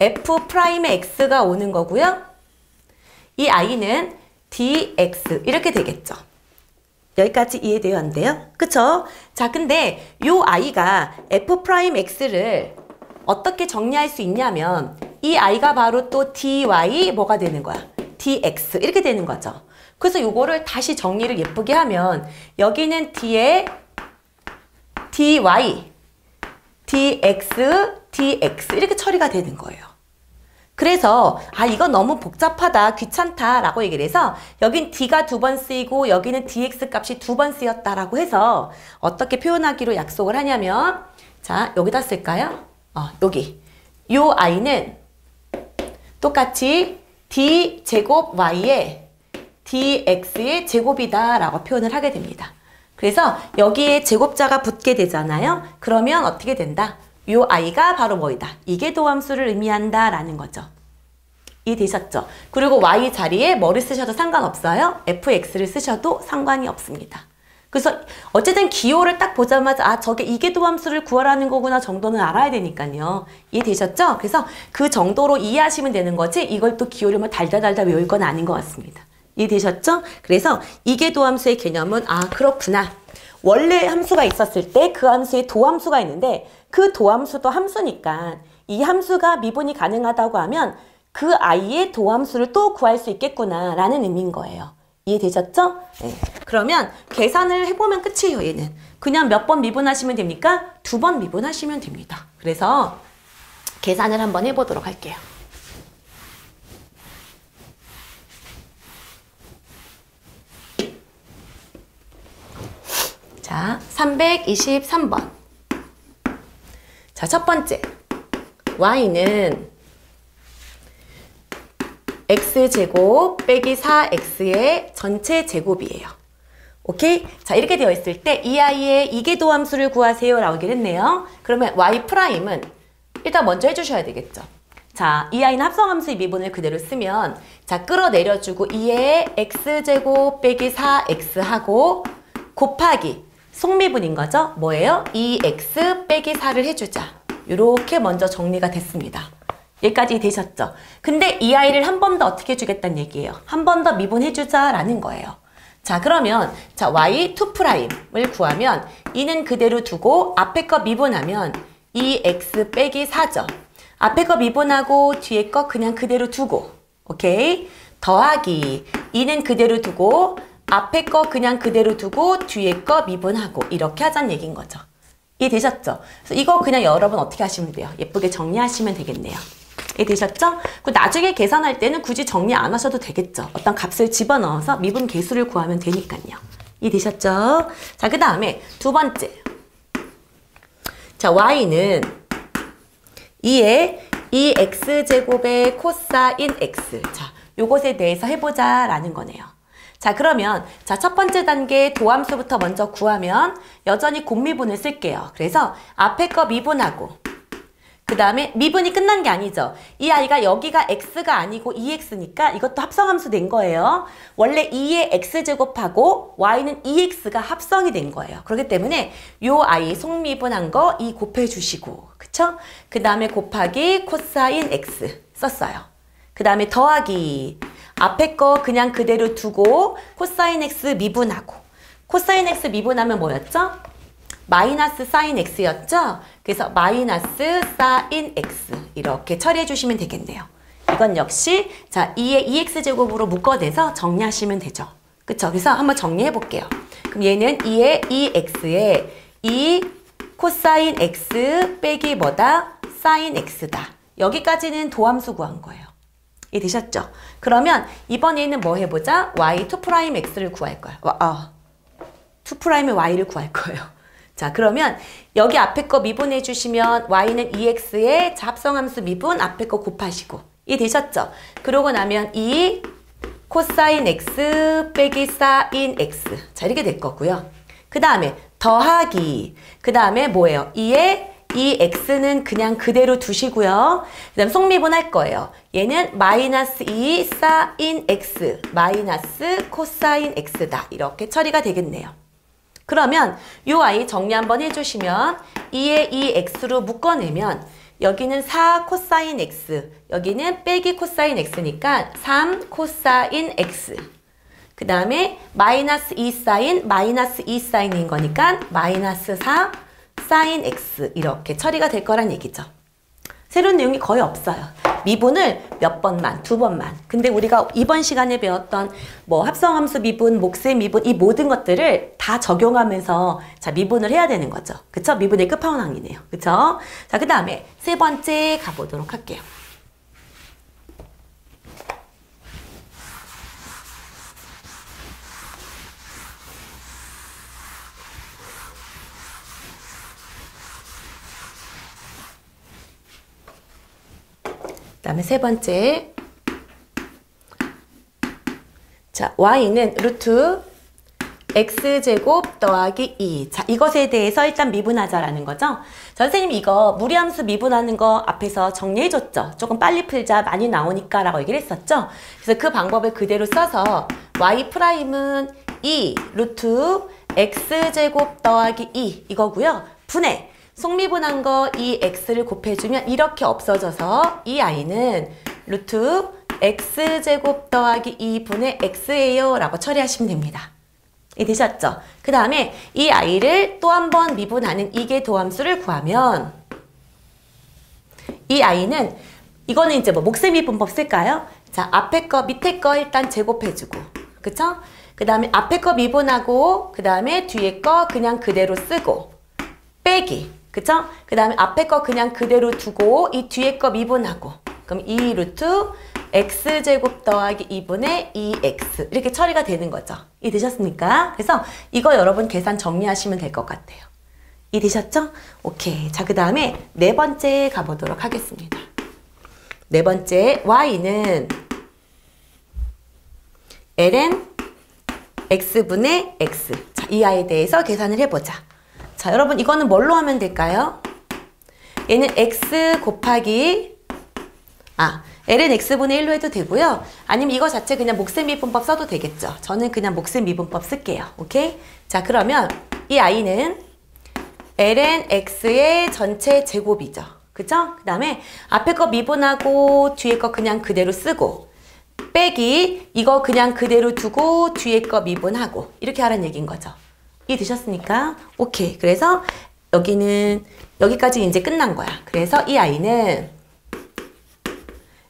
f'의 x가 오는 거고요. 이 아이는 dx 이렇게 되겠죠. 여기까지 이해돼요? 안 돼요? 그쵸? 자, 근데 요 아이가 f'x를 어떻게 정리할 수 있냐면 이 아이가 바로 또 dy 뭐가 되는 거야? dx 이렇게 되는 거죠. 그래서 요거를 다시 정리를 예쁘게 하면 여기는 d에 dy, dx, dx 이렇게 처리가 되는 거예요. 그래서 이건 너무 복잡하다, 귀찮다 라고 얘기를 해서 여긴 d가 2번 쓰이고 여기는 dx 값이 2번 쓰였다라고 해서 어떻게 표현하기로 약속을 하냐면 자, 여기다 쓸까요? 여기 요 i는 똑같이 d 제곱 y의 dx의 제곱이다 라고 표현을 하게 됩니다. 그래서 여기에 제곱자가 붙게 되잖아요. 그러면 어떻게 된다? 요 i가 바로 뭐이다? 이게 도함수를 의미한다 라는 거죠. 이해되셨죠? 그리고 y 자리에 뭐를 쓰셔도 상관없어요. fx를 쓰셔도 상관이 없습니다. 그래서 어쨌든 기호를 딱 보자마자 저게 이게 도함수를 구하라는 거구나 정도는 알아야 되니까요. 이해되셨죠? 그래서 그 정도로 이해하시면 되는 거지 이걸 또 기호를 뭐 달달달달 외울 건 아닌 것 같습니다. 이해되셨죠? 그래서 이게 도함수의 개념은 그렇구나. 원래 함수가 있었을 때 그 함수에 도함수가 있는데 그 도함수도 함수니까 이 함수가 미분이 가능하다고 하면 그 i의 도함수를 또 구할 수 있겠구나 라는 의미인 거예요. 이해되셨죠? 네. 그러면 계산을 해보면 끝이에요. 얘는 그냥 몇 번 미분하시면 됩니까? 2번 미분하시면 됩니다. 그래서 계산을 한번 해보도록 할게요. 자, 323번. 자, 첫 번째. y는 x제곱 빼기 4x의 전체 제곱이에요. 오케이? 자, 이렇게 되어 있을 때 이 아이의 이계도함수를 구하세요 라고 얘기를 했네요. 그러면 y'은 일단 먼저 해주셔야 되겠죠. 자, 이 아이는 합성함수의 미분을 그대로 쓰면 자, 끌어내려주고 2의 x제곱 빼기 4x하고 곱하기 속미분인 거죠. 뭐예요? 2x 빼기 4를 해주자. 이렇게 먼저 정리가 됐습니다. 여기까지 되셨죠? 근데 이 아이를 한 번 더 어떻게 해주겠다는 얘기예요. 한 번 더 미분해주자라는 거예요. 자, 그러면 자 y2'을 구하면 2는 그대로 두고 앞에 거 미분하면 2x 빼기 4죠. 앞에 거 미분하고 뒤에 거 그냥 그대로 두고 오케이? 더하기 2는 그대로 두고 앞에 거 그냥 그대로 두고 뒤에 거 미분하고 이렇게 하자는 얘기인 거죠. 이해되셨죠? 그래서 이거 그냥 여러분 어떻게 하시면 돼요? 예쁘게 정리하시면 되겠네요. 이해되셨죠? 나중에 계산할 때는 굳이 정리 안 하셔도 되겠죠. 어떤 값을 집어넣어서 미분 계수를 구하면 되니까요. 이해되셨죠? 자, 그 다음에 두 번째. 자, y는 2의 2x제곱의 코사인 x. 자, 요것에 대해서 해보자 라는 거네요. 자, 그러면 자, 첫 번째 단계 도함수부터 먼저 구하면 여전히 곱미분을 쓸게요. 그래서 앞에 거 미분하고 그 다음에 미분이 끝난 게 아니죠. 이 아이가 여기가 x가 아니고 2x니까 이것도 합성함수 된 거예요. 원래 2의 x제곱하고 y는 2x가 합성이 된 거예요. 그렇기 때문에 요 아이 속미분한 거 2 곱해주시고 그쵸? 그 다음에 곱하기 코사인 x 썼어요. 그 다음에 더하기 앞에 거 그냥 그대로 두고 코사인 x 미분하고 코사인 x 미분하면 뭐였죠? 마이너스 사인 x였죠? 그래서 마이너스 사인 x 이렇게 처리해 주시면 되겠네요. 이건 역시 자 2의 2x제곱으로 묶어내서 정리하시면 되죠. 그쵸? 그래서 한번 정리해 볼게요. 그럼 얘는 2의 2x에 2 코사인 x 빼기 뭐다? 사인 x다. 여기까지는 도함수 구한 거예요. 이해되셨죠? 그러면 이번에는 뭐 해보자? y2'x를 구할 거야. 2'의 y를 구할 거예요. 자, 그러면 여기 앞에 거 미분해 주시면 y는 2x의 합성함수 미분 앞에 거 곱하시고 이해되셨죠? 그러고 나면 2 코사인 x 빼기 사인 x 자, 이렇게 될 거고요. 그 다음에 더하기 그 다음에 뭐예요? 2의 이 x는 그냥 그대로 두시고요. 그 다음 속미분 할 거예요. 얘는 마이너스 2 사인 x 마이너스 코사인 x다. 이렇게 처리가 되겠네요. 그러면 이 아이 정리 한번 해주시면 2의 2x로 묶어내면 여기는 4 코사인 x 여기는 빼기 코사인 x니까 3 코사인 x 그 다음에 마이너스 2 사인 마이너스 2 사인인 거니까 마이너스 4 사인 x 이렇게 처리가 될 거란 얘기죠. 새로운 내용이 거의 없어요. 미분을 몇 번만, 두 번만. 근데 우리가 이번 시간에 배웠던 뭐 합성함수 미분, 몫의 미분 이 모든 것들을 다 적용하면서 자 미분을 해야 되는 거죠. 그쵸? 미분의 끝판왕이네요. 그쵸? 자, 그 다음에 세 번째 가보도록 할게요. 그 다음에 세 번째 자 y는 루트 x제곱 더하기 2 자 이것에 대해서 일단 미분하자라는 거죠. 선생님이 이거 무리함수 미분하는 거 앞에서 정리해줬죠. 조금 빨리 풀자 많이 나오니까 라고 얘기를 했었죠. 그래서 그 방법을 그대로 써서 y'은 2 루트 x제곱 더하기 2 이거고요. 분해 속미분한 거 이 x를 곱해주면 이렇게 없어져서 이 i는 루트 x제곱 더하기 2분의 x예요 라고 처리하시면 됩니다. 되셨죠? 그 다음에 이 i를 또 한 번 미분하는 이계 도함수를 구하면 이 i는 이거는 이제 뭐 몫의 미분법 쓸까요? 자 앞에 거 밑에 거 일단 제곱해주고 그쵸? 그 다음에 앞에 거 미분하고 그 다음에 뒤에 거 그냥 그대로 쓰고 빼기 그쵸? 그 다음에 앞에 거 그냥 그대로 두고 이 뒤에 거 미분하고 그럼 2 루트 x제곱 더하기 2분의 2x 이렇게 처리가 되는 거죠. 이해되셨습니까? 그래서 이거 여러분 계산 정리하시면 될 것 같아요. 이해되셨죠? 오케이. 자, 그 다음에 네 번째 가보도록 하겠습니다. 네 번째, y는 ln x분의 x. 자, 이 아이에 대해서 계산을 해보자. 자, 여러분 이거는 뭘로 하면 될까요? 얘는 x 곱하기 ln x분의 1로 해도 되고요. 아니면 이거 자체 그냥 몫의 미분법 써도 되겠죠. 저는 그냥 몫의 미분법 쓸게요. 오케이? 자, 그러면 이 i는 ln x의 전체 제곱이죠. 그죠? 그 다음에 앞에 거 미분하고 뒤에 거 그냥 그대로 쓰고 빼기 이거 그냥 그대로 두고 뒤에 거 미분하고 이렇게 하라는 얘기인 거죠. 이해되셨습니까? 오케이. 그래서 여기는 여기까지 이제 끝난 거야. 그래서 이 i는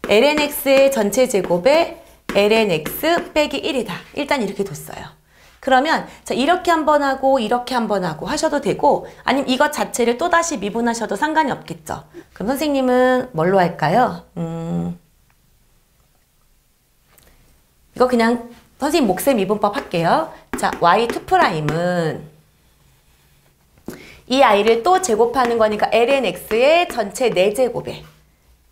ln x의 전체 제곱에 ln x 빼기 1이다. 일단 이렇게 뒀어요. 그러면 자, 이렇게 한번 하고 이렇게 한번 하고 하셔도 되고 아니면 이것 자체를 또다시 미분하셔도 상관이 없겠죠. 그럼 선생님은 뭘로 할까요? 이거 그냥 선생님 몫의 미분법 할게요. 자, y2'은 이 i를 또 제곱하는 거니까 ln x의 전체 4제곱에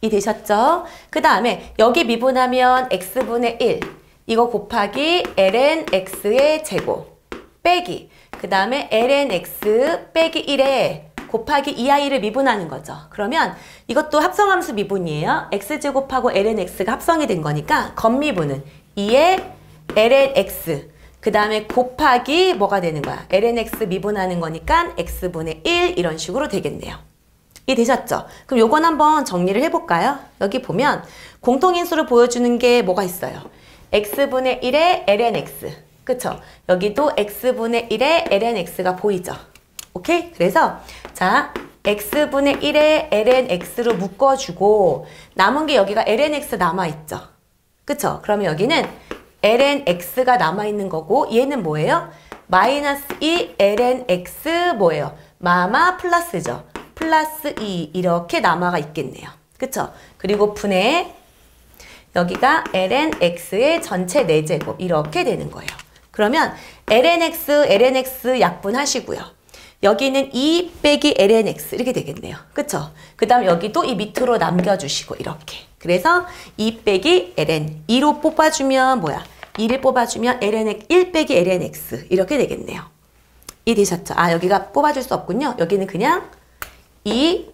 이 되셨죠? 그 다음에 여기 미분하면 x분의 1 이거 곱하기 ln x의 제곱 빼기 그 다음에 ln x 빼기 1에 곱하기 이 i를 미분하는 거죠. 그러면 이것도 합성함수 미분이에요. x제곱하고 ln x가 합성이 된 거니까 겉미분은 2에 ln x 그 다음에 곱하기 뭐가 되는 거야? ln x 미분하는 거니까 x분의 1 이런 식으로 되겠네요. 이해되셨죠? 그럼 요건 한번 정리를 해볼까요? 여기 보면 공통인수를 보여주는 게 뭐가 있어요? x분의 1의 ln x 그쵸? 여기도 x분의 1의 ln x가 보이죠? 오케이? 그래서 자 x분의 1의 ln x로 묶어주고 남은 게 여기가 ln x 남아있죠? 그쵸? 그러면 여기는 ln x가 남아있는 거고 얘는 뭐예요? 마이너스 2 ln x 뭐예요? 마마 플러스죠? 플러스 2 이렇게 남아가 있겠네요. 그쵸? 그리고 분의 여기가 ln x의 전체 4제곱 이렇게 되는 거예요. 그러면 ln x 약분하시고요. 여기는 2 빼기 ln x 이렇게 되겠네요. 그쵸? 그 다음 여기도 이 밑으로 남겨주시고 이렇게. 그래서 2 빼기 ln 2로 뽑아주면 뭐야? 2를 뽑아주면 ln 1 빼기 ln x 이렇게 되겠네요. 이해되셨죠? 아 여기가 뽑아줄 수 없군요. 여기는 그냥 2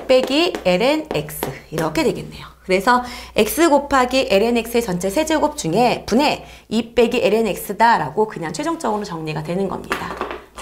빼기 ln x 이렇게 되겠네요. 그래서 x 곱하기 ln x의 전체 세제곱 중에 분의 2 빼기 ln x다 라고 그냥 최종적으로 정리가 되는 겁니다.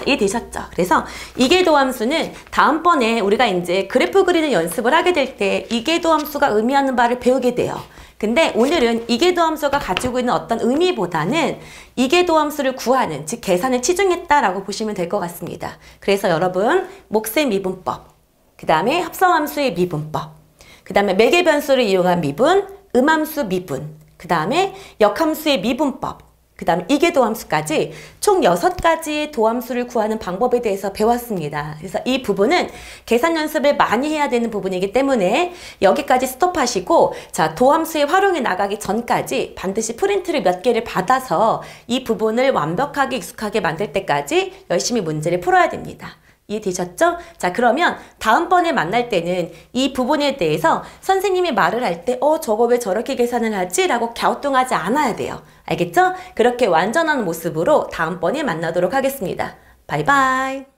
이해되셨죠? 그래서 이계도함수는 다음번에 우리가 이제 그래프 그리는 연습을 하게 될 때 이계도함수가 의미하는 바를 배우게 돼요. 근데 오늘은 이계도함수가 가지고 있는 어떤 의미보다는 이계도함수를 구하는, 즉 계산을 치중했다라고 보시면 될 것 같습니다. 그래서 여러분 몫의 미분법, 그 다음에 합성함수의 미분법, 그 다음에 매개변수를 이용한 미분, 음함수 미분, 그 다음에 역함수의 미분법, 그 다음 이계도함수까지 총 6가지의 도함수를 구하는 방법에 대해서 배웠습니다. 그래서 이 부분은 계산 연습을 많이 해야 되는 부분이기 때문에 여기까지 스톱하시고 자 도함수에 활용해 나가기 전까지 반드시 프린트를 몇 개를 받아서 이 부분을 완벽하게 익숙하게 만들 때까지 열심히 문제를 풀어야 됩니다. 이해되셨죠? 자 그러면 다음번에 만날 때는 이 부분에 대해서 선생님이 말을 할 때 저거 왜 저렇게 계산을 하지? 라고 갸우뚱하지 않아야 돼요. 알겠죠? 그렇게 완전한 모습으로 다음번에 만나도록 하겠습니다. 바이바이.